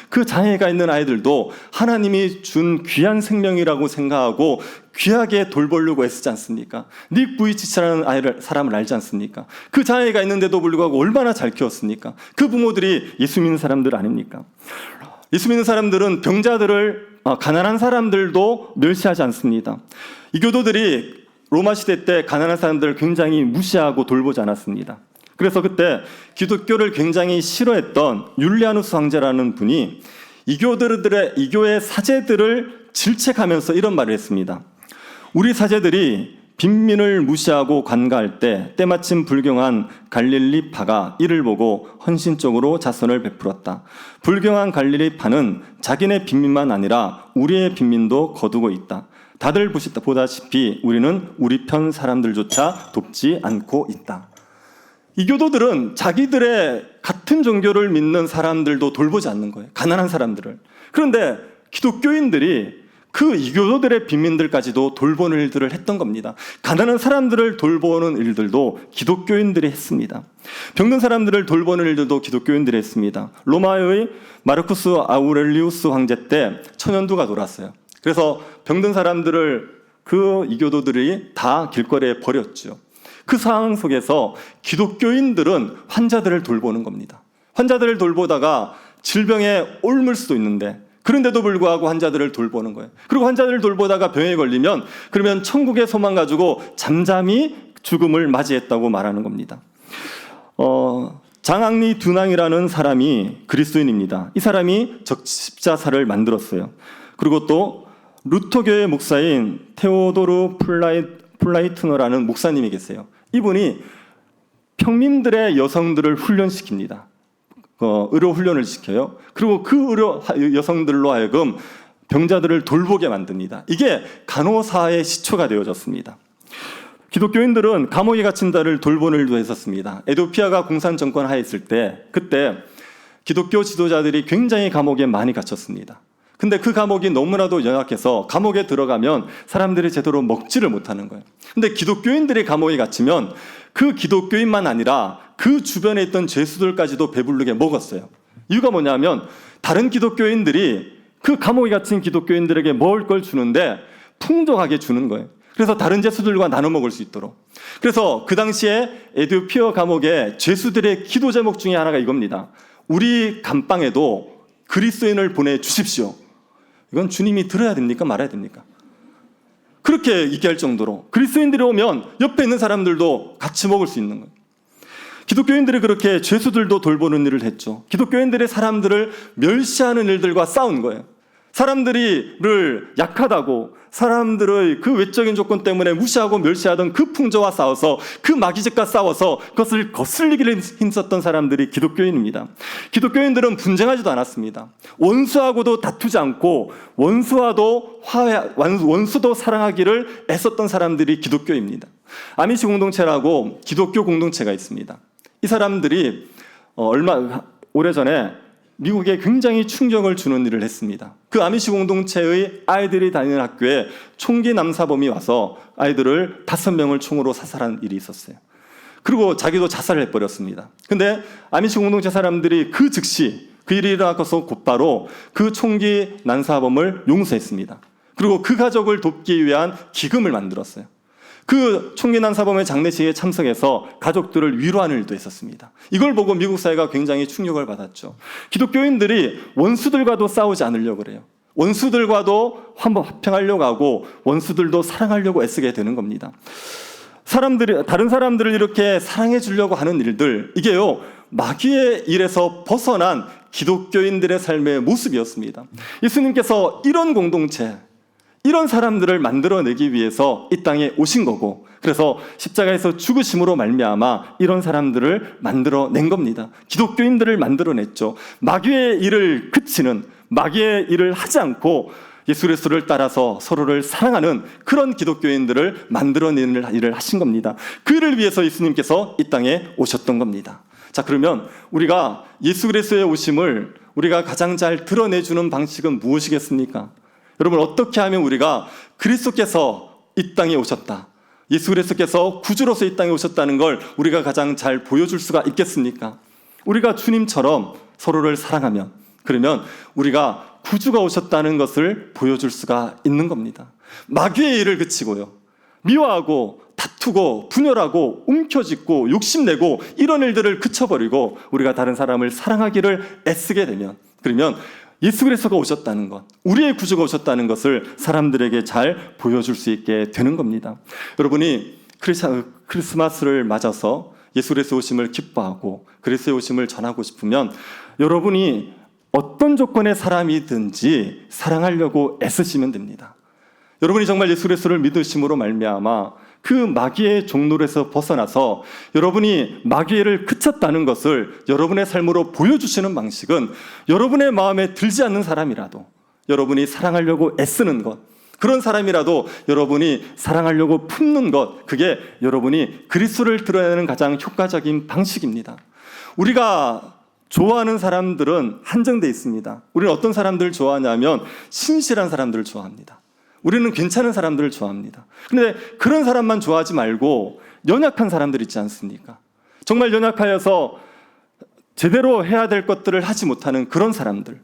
그 장애가 있는 아이들도 하나님이 준 귀한 생명이라고 생각하고 귀하게 돌보려고 애쓰지 않습니까? 닉 부이치치라는 사람을 알지 않습니까? 그 장애가 있는데도 불구하고 얼마나 잘 키웠습니까? 그 부모들이 예수 믿는 사람들 아닙니까? 예수 믿는 사람들은 병자들을, 가난한 사람들도 멸시하지 않습니다. 이교도들이 로마 시대 때 가난한 사람들을 굉장히 무시하고 돌보지 않았습니다. 그래서 그때 기독교를 굉장히 싫어했던 율리아누스 황제라는 분이 이교의 사제들을 질책하면서 이런 말을 했습니다. 우리 사제들이 빈민을 무시하고 관가할 때 때마침 불경한 갈릴리파가 이를 보고 헌신적으로 자선을 베풀었다. 불경한 갈릴리파는 자기네 빈민만 아니라 우리의 빈민도 거두고 있다. 다들 보다시피 우리는 우리 편 사람들조차 돕지 않고 있다. 이교도들은 자기들의 같은 종교를 믿는 사람들도 돌보지 않는 거예요. 가난한 사람들을. 그런데 기독교인들이 그 이교도들의 빈민들까지도 돌보는 일들을 했던 겁니다. 가난한 사람들을 돌보는 일들도 기독교인들이 했습니다. 병든 사람들을 돌보는 일들도 기독교인들이 했습니다. 로마의 마르쿠스 아우렐리우스 황제 때 천연두가 돌았어요. 그래서 병든 사람들을 그 이교도들이 다 길거리에 버렸죠. 그 상황 속에서 기독교인들은 환자들을 돌보는 겁니다. 환자들을 돌보다가 질병에 옮을 수도 있는데 그런데도 불구하고 환자들을 돌보는 거예요. 그리고 환자들을 돌보다가 병에 걸리면 그러면 천국의 소망 가지고 잠잠히 죽음을 맞이했다고 말하는 겁니다. 장앙리 둔왕이라는 사람이 그리스도인입니다. 이 사람이 적십자사를 만들었어요. 그리고 또 루터교의 목사인 테오도르 플라이트너라는 목사님이 계세요. 이분이 평민들의 여성들을 훈련시킵니다. 의료 훈련을 시켜요. 그리고 그 의료 여성들로 하여금 병자들을 돌보게 만듭니다. 이게 간호사의 시초가 되어졌습니다. 기독교인들은 감옥에 갇힌 자를 돌보는 일도 했었습니다. 에도피아가 공산 정권 하에 있을 때 그때 기독교 지도자들이 굉장히 감옥에 많이 갇혔습니다. 근데 그 감옥이 너무나도 연약해서 감옥에 들어가면 사람들이 제대로 먹지를 못하는 거예요. 근데 기독교인들이 감옥에 갇히면 그 기독교인만 아니라 그 주변에 있던 죄수들까지도 배부르게 먹었어요. 이유가 뭐냐면 다른 기독교인들이 그 감옥에 갇힌 기독교인들에게 먹을 걸 주는데 풍족하게 주는 거예요. 그래서 다른 죄수들과 나눠 먹을 수 있도록. 그래서 그 당시에 에디오피아 감옥의 죄수들의 기도 제목 중에 하나가 이겁니다. 우리 감방에도 그리스도인을 보내주십시오. 이건 주님이 들어야 됩니까? 말아야 됩니까? 그렇게 얘기할 정도로 그리스도인들이 오면 옆에 있는 사람들도 같이 먹을 수 있는 거예요. 기독교인들이 그렇게 죄수들도 돌보는 일을 했죠. 기독교인들이 사람들을 멸시하는 일들과 싸운 거예요. 사람들을 약하다고 사람들의 그 외적인 조건 때문에 무시하고 멸시하던 그 풍조와 싸워서 그 마귀적과 싸워서 그것을 거슬리기를 힘썼던 사람들이 기독교인입니다. 기독교인들은 분쟁하지도 않았습니다. 원수하고도 다투지 않고 원수도 사랑하기를 애썼던 사람들이 기독교입니다. 아미시 공동체라고 기독교 공동체가 있습니다. 이 사람들이 오래전에 미국에 굉장히 충격을 주는 일을 했습니다. 그 아미시 공동체의 아이들이 다니는 학교에 총기 남사범이 와서 아이들을 5명을 총으로 사살한 일이 있었어요. 그리고 자기도 자살을 해버렸습니다. 근데 아미시 공동체 사람들이 그 즉시 그 일이 일어나서 곧바로 그 총기 난사범을 용서했습니다. 그리고 그 가족을 돕기 위한 기금을 만들었어요. 그 총기 난사범의 장례식에 참석해서 가족들을 위로하는 일도 있었습니다. 이걸 보고 미국 사회가 굉장히 충격을 받았죠. 기독교인들이 원수들과도 싸우지 않으려고 그래요. 원수들과도 한번 화평하려고 하고 원수들도 사랑하려고 애쓰게 되는 겁니다. 다른 사람들을 이렇게 사랑해 주려고 하는 일들, 이게요 마귀의 일에서 벗어난 기독교인들의 삶의 모습이었습니다. 예수님께서 이런 공동체, 이런 사람들을 만들어내기 위해서 이 땅에 오신 거고, 그래서 십자가에서 죽으심으로 말미암아 이런 사람들을 만들어낸 겁니다. 기독교인들을 만들어냈죠. 마귀의 일을 그치는, 마귀의 일을 하지 않고 예수 그리스도를 따라서 서로를 사랑하는 그런 기독교인들을 만들어내는 일을 하신 겁니다. 그 일을 위해서 예수님께서 이 땅에 오셨던 겁니다. 자, 그러면 우리가 예수 그리스도의 오심을 우리가 가장 잘 드러내주는 방식은 무엇이겠습니까? 여러분, 어떻게 하면 우리가 그리스도께서 이 땅에 오셨다, 예수 그리스도께서 구주로서 이 땅에 오셨다는 걸 우리가 가장 잘 보여줄 수가 있겠습니까? 우리가 주님처럼 서로를 사랑하면, 그러면 우리가 구주가 오셨다는 것을 보여줄 수가 있는 겁니다. 마귀의 일을 그치고요, 미워하고 다투고 분열하고 움켜쥐고 욕심내고 이런 일들을 그쳐버리고 우리가 다른 사람을 사랑하기를 애쓰게 되면, 그러면 예수 그리스도가 오셨다는 것, 우리의 구주가 오셨다는 것을 사람들에게 잘 보여줄 수 있게 되는 겁니다. 여러분이 크리스마스를 맞아서 예수 그리스도 오심을 기뻐하고 그리스도의 오심을 전하고 싶으면 여러분이 어떤 조건의 사람이든지 사랑하려고 애쓰시면 됩니다. 여러분이 정말 예수 그리스도를 믿으심으로 말미암아 그 마귀의 종노릇에서 벗어나서 여러분이 마귀를 그쳤다는 것을 여러분의 삶으로 보여주시는 방식은 여러분의 마음에 들지 않는 사람이라도 여러분이 사랑하려고 애쓰는 것, 그런 사람이라도 여러분이 사랑하려고 품는 것, 그게 여러분이 그리스도를 드러내는 가장 효과적인 방식입니다. 우리가 좋아하는 사람들은 한정되어 있습니다. 우리는 어떤 사람들을 좋아하냐면 신실한 사람들을 좋아합니다. 우리는 괜찮은 사람들을 좋아합니다. 그런데 그런 사람만 좋아하지 말고 연약한 사람들 있지 않습니까? 정말 연약하여서 제대로 해야 될 것들을 하지 못하는 그런 사람들,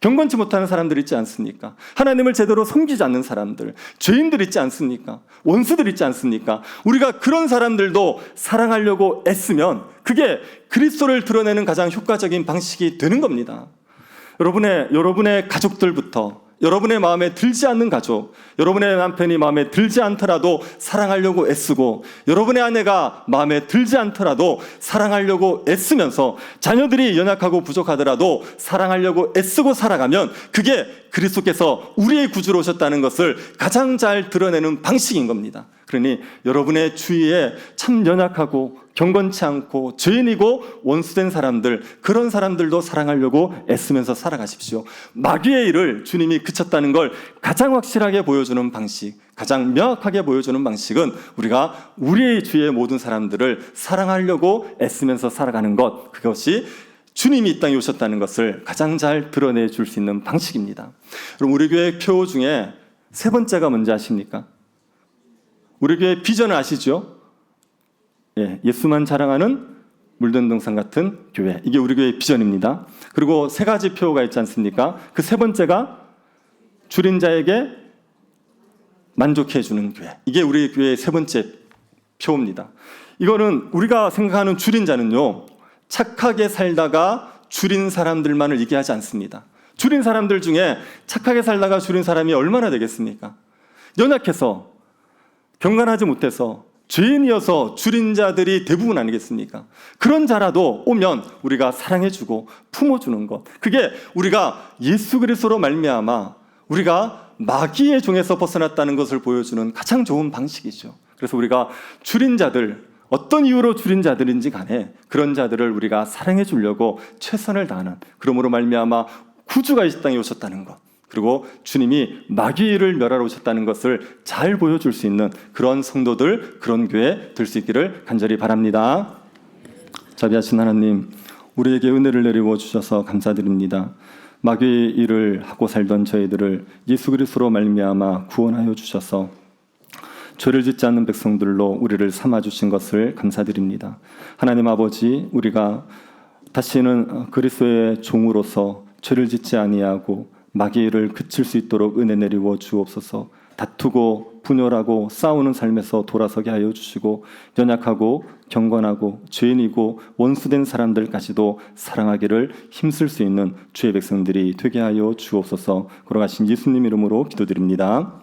경건치 못하는 사람들 있지 않습니까? 하나님을 제대로 섬기지 않는 사람들, 죄인들 있지 않습니까? 원수들 있지 않습니까? 우리가 그런 사람들도 사랑하려고 애쓰면 그게 그리스도를 드러내는 가장 효과적인 방식이 되는 겁니다. 여러분의 가족들부터, 여러분의 마음에 들지 않는 가족, 여러분의 남편이 마음에 들지 않더라도 사랑하려고 애쓰고, 여러분의 아내가 마음에 들지 않더라도 사랑하려고 애쓰면서, 자녀들이 연약하고 부족하더라도 사랑하려고 애쓰고 살아가면 그게 그리스도께서 우리의 구주로 오셨다는 것을 가장 잘 드러내는 방식인 겁니다. 그러니 여러분의 주위에 참 연약하고 경건치 않고 죄인이고 원수된 사람들, 그런 사람들도 사랑하려고 애쓰면서 살아가십시오. 마귀의 일을 주님이 그쳤다는 걸 가장 확실하게 보여주는 방식, 가장 명확하게 보여주는 방식은 우리가 우리의 주위의 모든 사람들을 사랑하려고 애쓰면서 살아가는 것, 그것이 주님이 이 땅에 오셨다는 것을 가장 잘 드러내 줄 수 있는 방식입니다. 그럼 우리 교회 표 중에 세 번째가 뭔지 아십니까? 우리 교회 비전을 아시죠? 예수만 자랑하는 물든 동산 같은 교회, 이게 우리 교회의 비전입니다. 그리고 세 가지 표가 있지 않습니까? 그 세 번째가 줄인 자에게 만족해 주는 교회, 이게 우리 교회의 세 번째 표입니다. 이거는 우리가 생각하는 줄인 자는요, 착하게 살다가 줄인 사람들만을 얘기하지 않습니다. 줄인 사람들 중에 착하게 살다가 줄인 사람이 얼마나 되겠습니까? 연약해서, 경건하지 못해서, 죄인이어서 줄인 자들이 대부분 아니겠습니까? 그런 자라도 오면 우리가 사랑해주고 품어주는 것, 그게 우리가 예수 그리스도로 말미암아 우리가 마귀의 종에서 벗어났다는 것을 보여주는 가장 좋은 방식이죠. 그래서 우리가 줄인 자들, 어떤 이유로 줄인 자들인지 간에 그런 자들을 우리가 사랑해 주려고 최선을 다하는, 그러므로 말미암아 구주가 이 땅에 오셨다는 것, 그리고 주님이 마귀를 멸하러 오셨다는 것을 잘 보여줄 수 있는 그런 성도들, 그런 교회 될 수 있기를 간절히 바랍니다. 자비하신 하나님, 우리에게 은혜를 내리워 주셔서 감사드립니다. 마귀의 일을 하고 살던 저희들을 예수 그리스도로 말미암아 구원하여 주셔서 죄를 짓지 않는 백성들로 우리를 삼아주신 것을 감사드립니다. 하나님 아버지, 우리가 다시는 그리스도의 종으로서 죄를 짓지 아니하고 마귀를 그칠 수 있도록 은혜 내리워 주옵소서. 다투고 분열하고 싸우는 삶에서 돌아서게 하여 주시고, 연약하고 경건하고 죄인이고 원수된 사람들까지도 사랑하기를 힘쓸 수 있는 주의 백성들이 되게 하여 주옵소서. 걸어가신 예수님 이름으로 기도드립니다.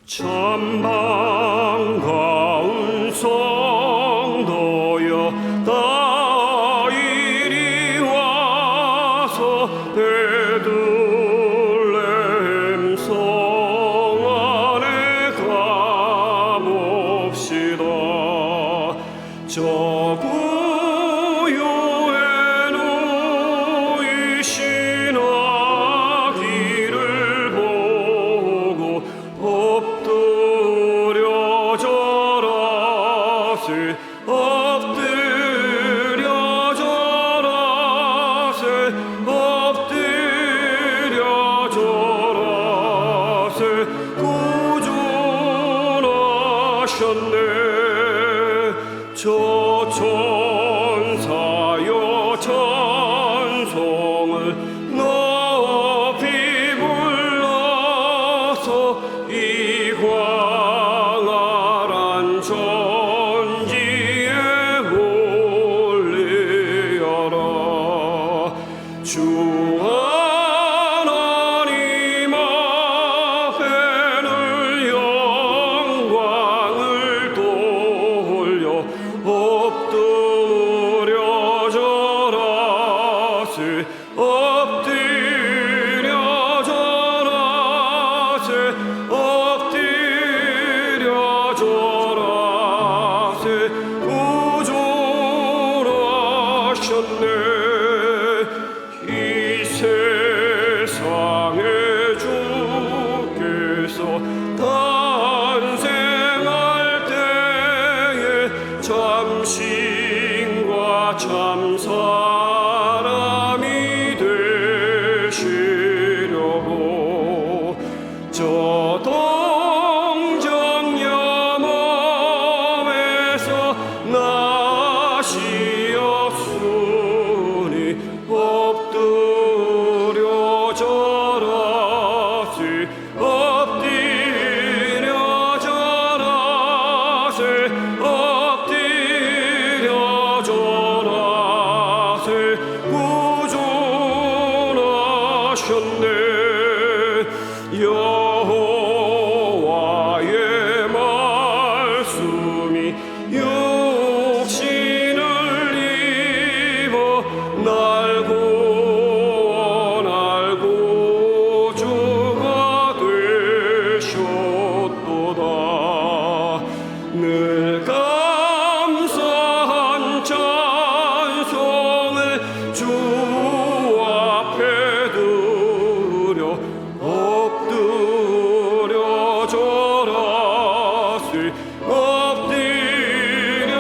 참 반가운 성도여, 다 베들레헴 성 안에 가봅시다. 저 구유에 놓이신 아기를 보고 엎드려 절하세 엎드려 절하세 엎드려 절하세 구준하셨네. 저 천사여 찬송을 높이 불러서 이 광활한 전지에 올리어라. 주 하나님 앞에는 영광을 돌려 엎드려 절하세 엎드려 절하세 엎드려 절하세 구준하셨네. 이 세상에 주께서 탄생할 때에 참신과 참 사람이 되시려고 저 동정녀 몸에서 나시었으니 엎드려 절하세 엎드려 절하세 엎드려 절하세 구준하셨네. 여호와의 말씀이 육신을 입어 날고 날고 주가 되셨도다. 늘 감사한 찬송을 주 앞에 드려 엎드려 절하세 엎드려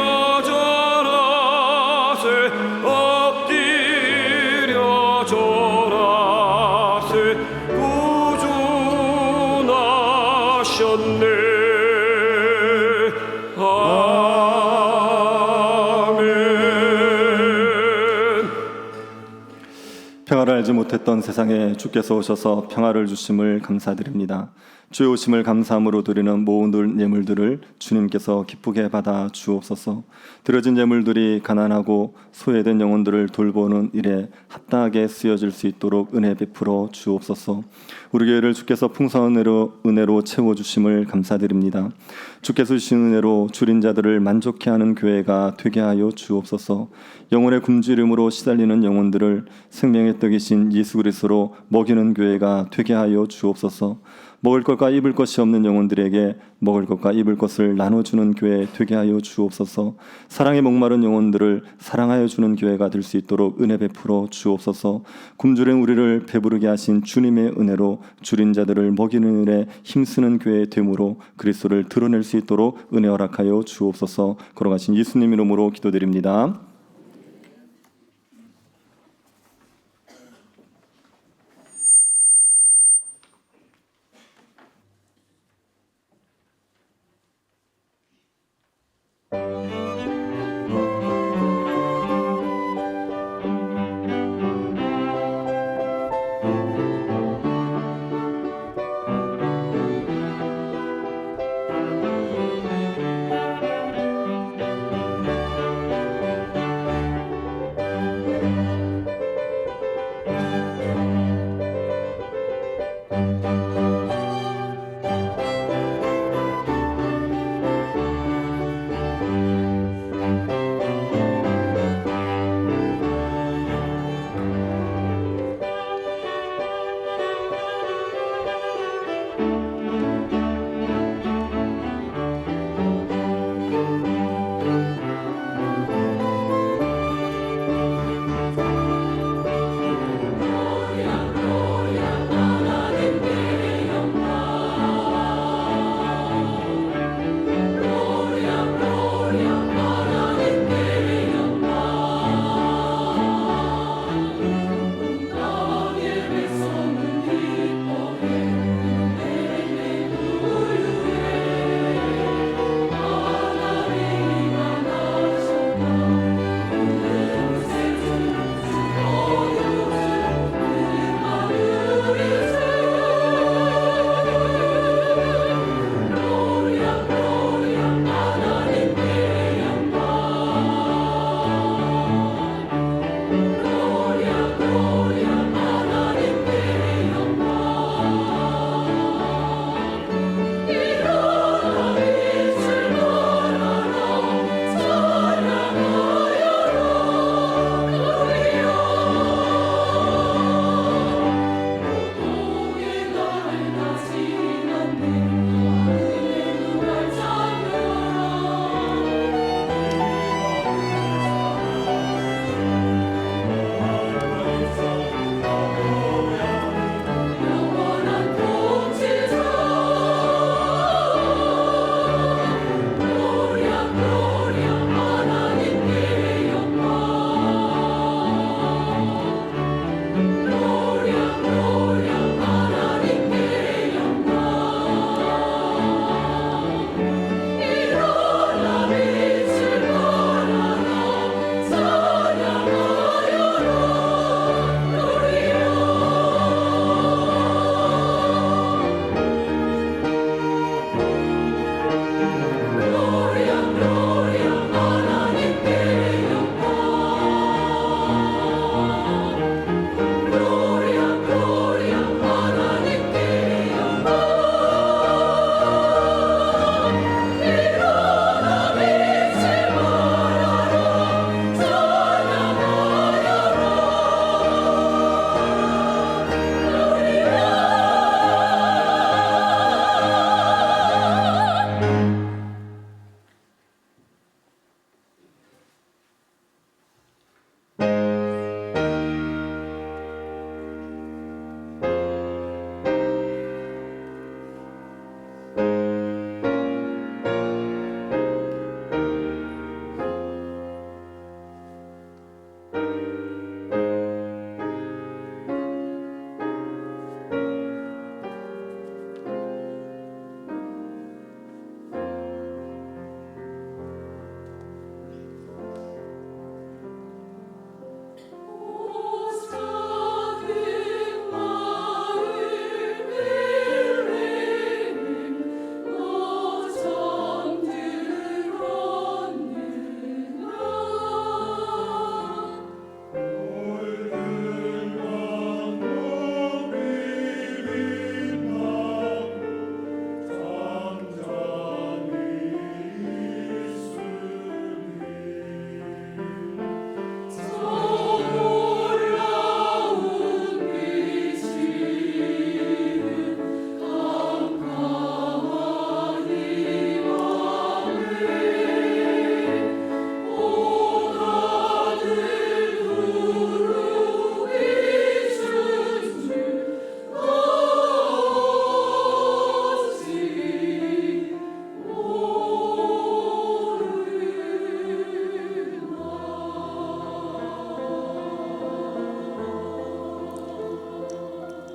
절하세 엎드려 절하세 구준하셨네. 아멘. 평화를 알지 못했던 세상에 주께서 오셔서 평화를 주심을 감사드립니다. 주의 오심을 감사함으로 드리는 모든 예물들을 주님께서 기쁘게 받아 주옵소서. 드려진 예물들이 가난하고 소외된 영혼들을 돌보는 일에 합당하게 쓰여질 수 있도록 은혜 베풀어 주옵소서. 우리 교회를 주께서 풍성한 은혜로 채워주심을 감사드립니다. 주께서 주신 은혜로 줄인 자들을 만족해 하는 교회가 되게 하여 주옵소서. 영혼의 굶주림으로 시달리는 영혼들을 생명의 떡이신 예수 그리스도로 먹이는 교회가 되게 하여 주옵소서. 먹을 것과 입을 것이 없는 영혼들에게 먹을 것과 입을 것을 나눠주는 교회 되게 하여 주옵소서. 사랑에 목마른 영혼들을 사랑하여 주는 교회가 될 수 있도록 은혜 베풀어 주옵소서. 굶주린 우리를 배부르게 하신 주님의 은혜로 줄인 자들을 먹이는 일에 힘쓰는 교회 됨으로 그리스도를 드러낼 수 있도록 은혜 허락하여 주옵소서. 걸어가신 예수님 이름으로 기도드립니다.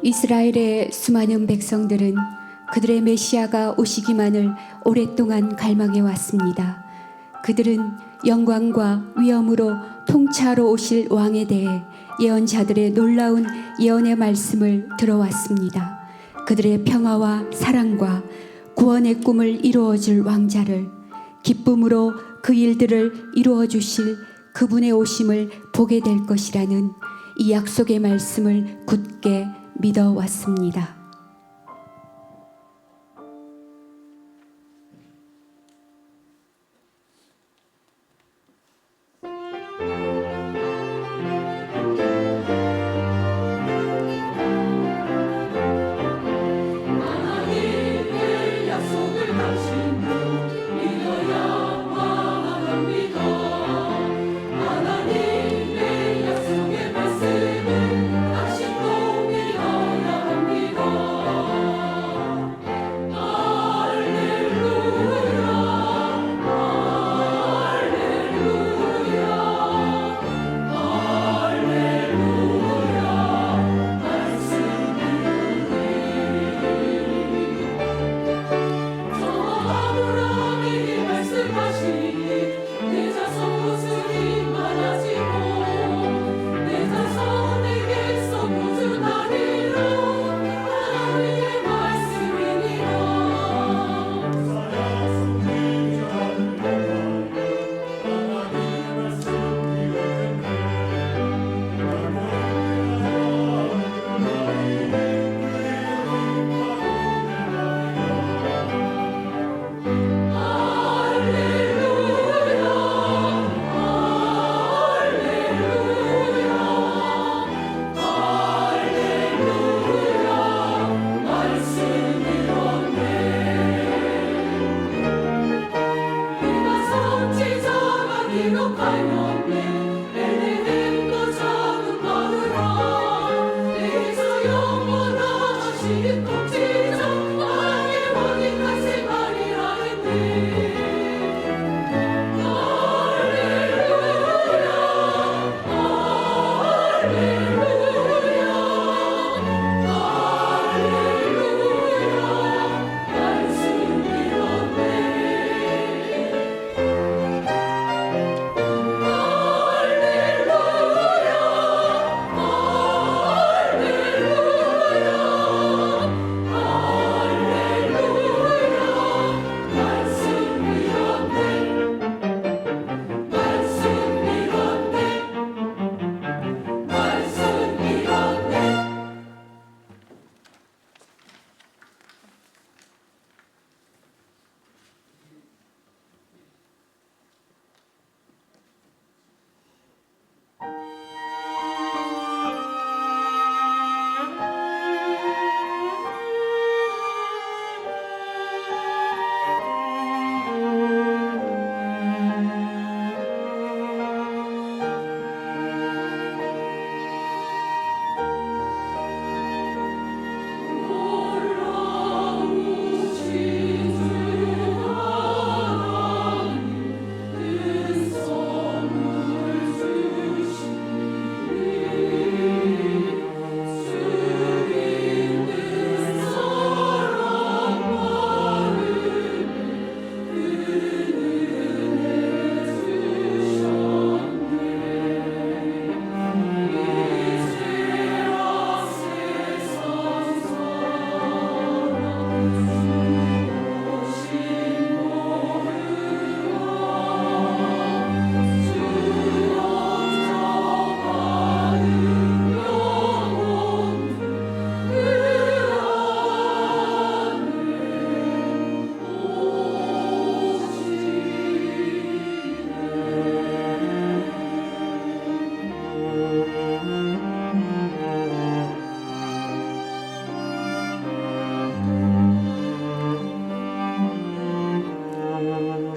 이스라엘의 수많은 백성들은 그들의 메시아가 오시기만을 오랫동안 갈망해 왔습니다. 그들은 영광과 위엄으로 통치하러 오실 왕에 대해 예언자들의 놀라운 예언의 말씀을 들어왔습니다. 그들의 평화와 사랑과 구원의 꿈을 이루어줄 왕자를, 기쁨으로 그 일들을 이루어 주실 그분의 오심을 보게 될 것이라는 이 약속의 말씀을 굳게 믿어왔습니다.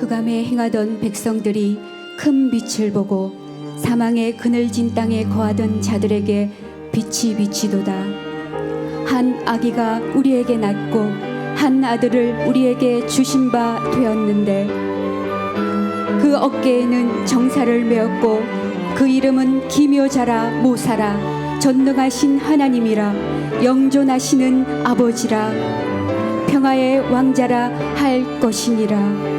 흑암에 행하던 백성들이 큰 빛을 보고 사망의 그늘진 땅에 거하던 자들에게 빛이 비치도다. 한 아기가 우리에게 낳고 한 아들을 우리에게 주신 바 되었는데 그 어깨에는 정사를 메었고 그 이름은 기묘자라 모사라 전능하신 하나님이라 영존하시는 아버지라 평화의 왕자라 할 것이니라.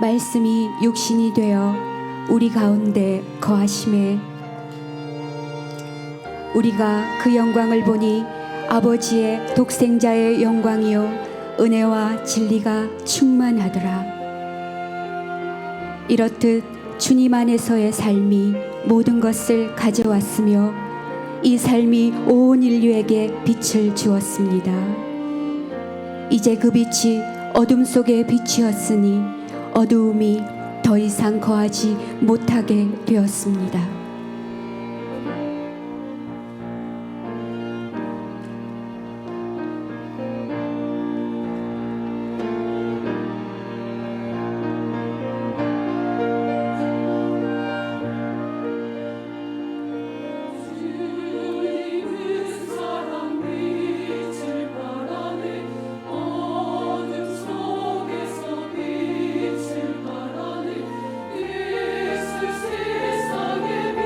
말씀이 육신이 되어 우리 가운데 거하심에 우리가 그 영광을 보니 아버지의 독생자의 영광이요 은혜와 진리가 충만하더라. 이렇듯 주님 안에서의 삶이 모든 것을 가져왔으며 이 삶이 온 인류에게 빛을 주었습니다. 이제 그 빛이 어둠 속의 빛이었으니 어두움이 더 이상 거하지 못하게 되었습니다. 세상에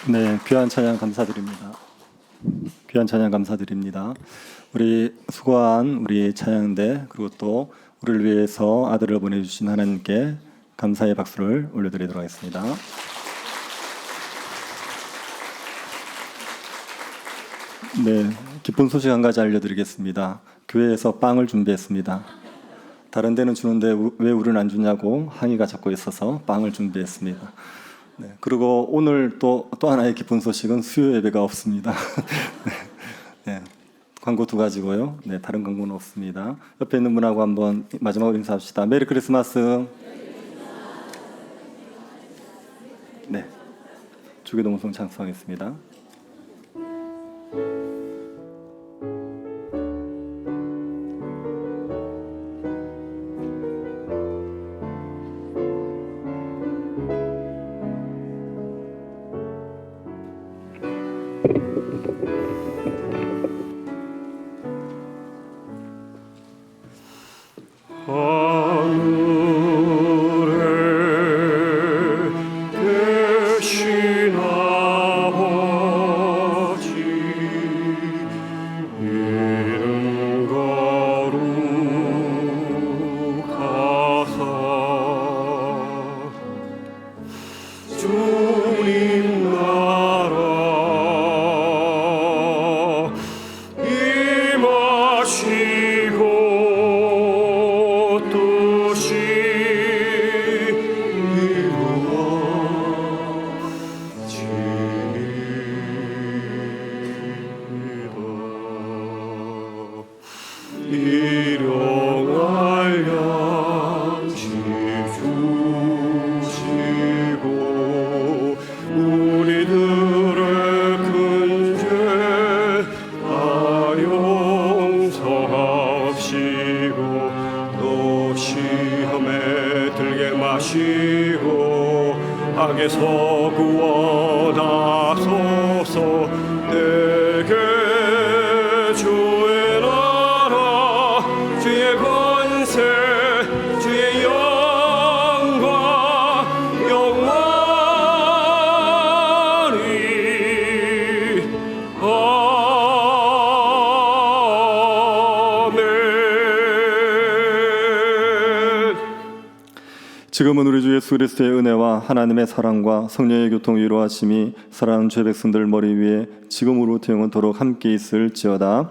네, 귀한 찬양 감사드립니다. 귀한 찬양 감사드립니다. 우리 수고한 우리 찬양대 그리고 또 우리를 위해서 아들을 보내주신 하나님께 감사의 박수를 올려드리도록 하겠습니다. 네, 기쁜 소식 한 가지 알려드리겠습니다. 교회에서 빵을 준비했습니다. 다른 데는 주는데 왜 우리는 안 주냐고 항의가 자꾸 있어서 빵을 준비했습니다. 네, 그리고 오늘 또 하나의 기쁜 소식은 수요 예배가 없습니다. 네, 광고 2가지고요. 네, 다른 광고는 없습니다. 옆에 있는 분하고 한번 마지막으로 인사합시다. 메리 크리스마스. 네, 주기도문송 찬송하겠습니다. 하늘에 계신 아버지 이름 거룩하사 주님 나라 임하시고 뜻이 일용할 양식 주시고 우리들의 근죄 다 용서하시고 또 시험에 들게 마시고 악에서 구원하소서. 내게 주의 나라 주의 권세 주의 영광 영원히 아멘. 지금은 우리 주 예수 그리스도의 은혜와 하나님의 사랑과 성령의 교통 위로하심이 사랑하는 죄 백성들 머리 위에 지금으로부터 영원토록 함께 있을지어다.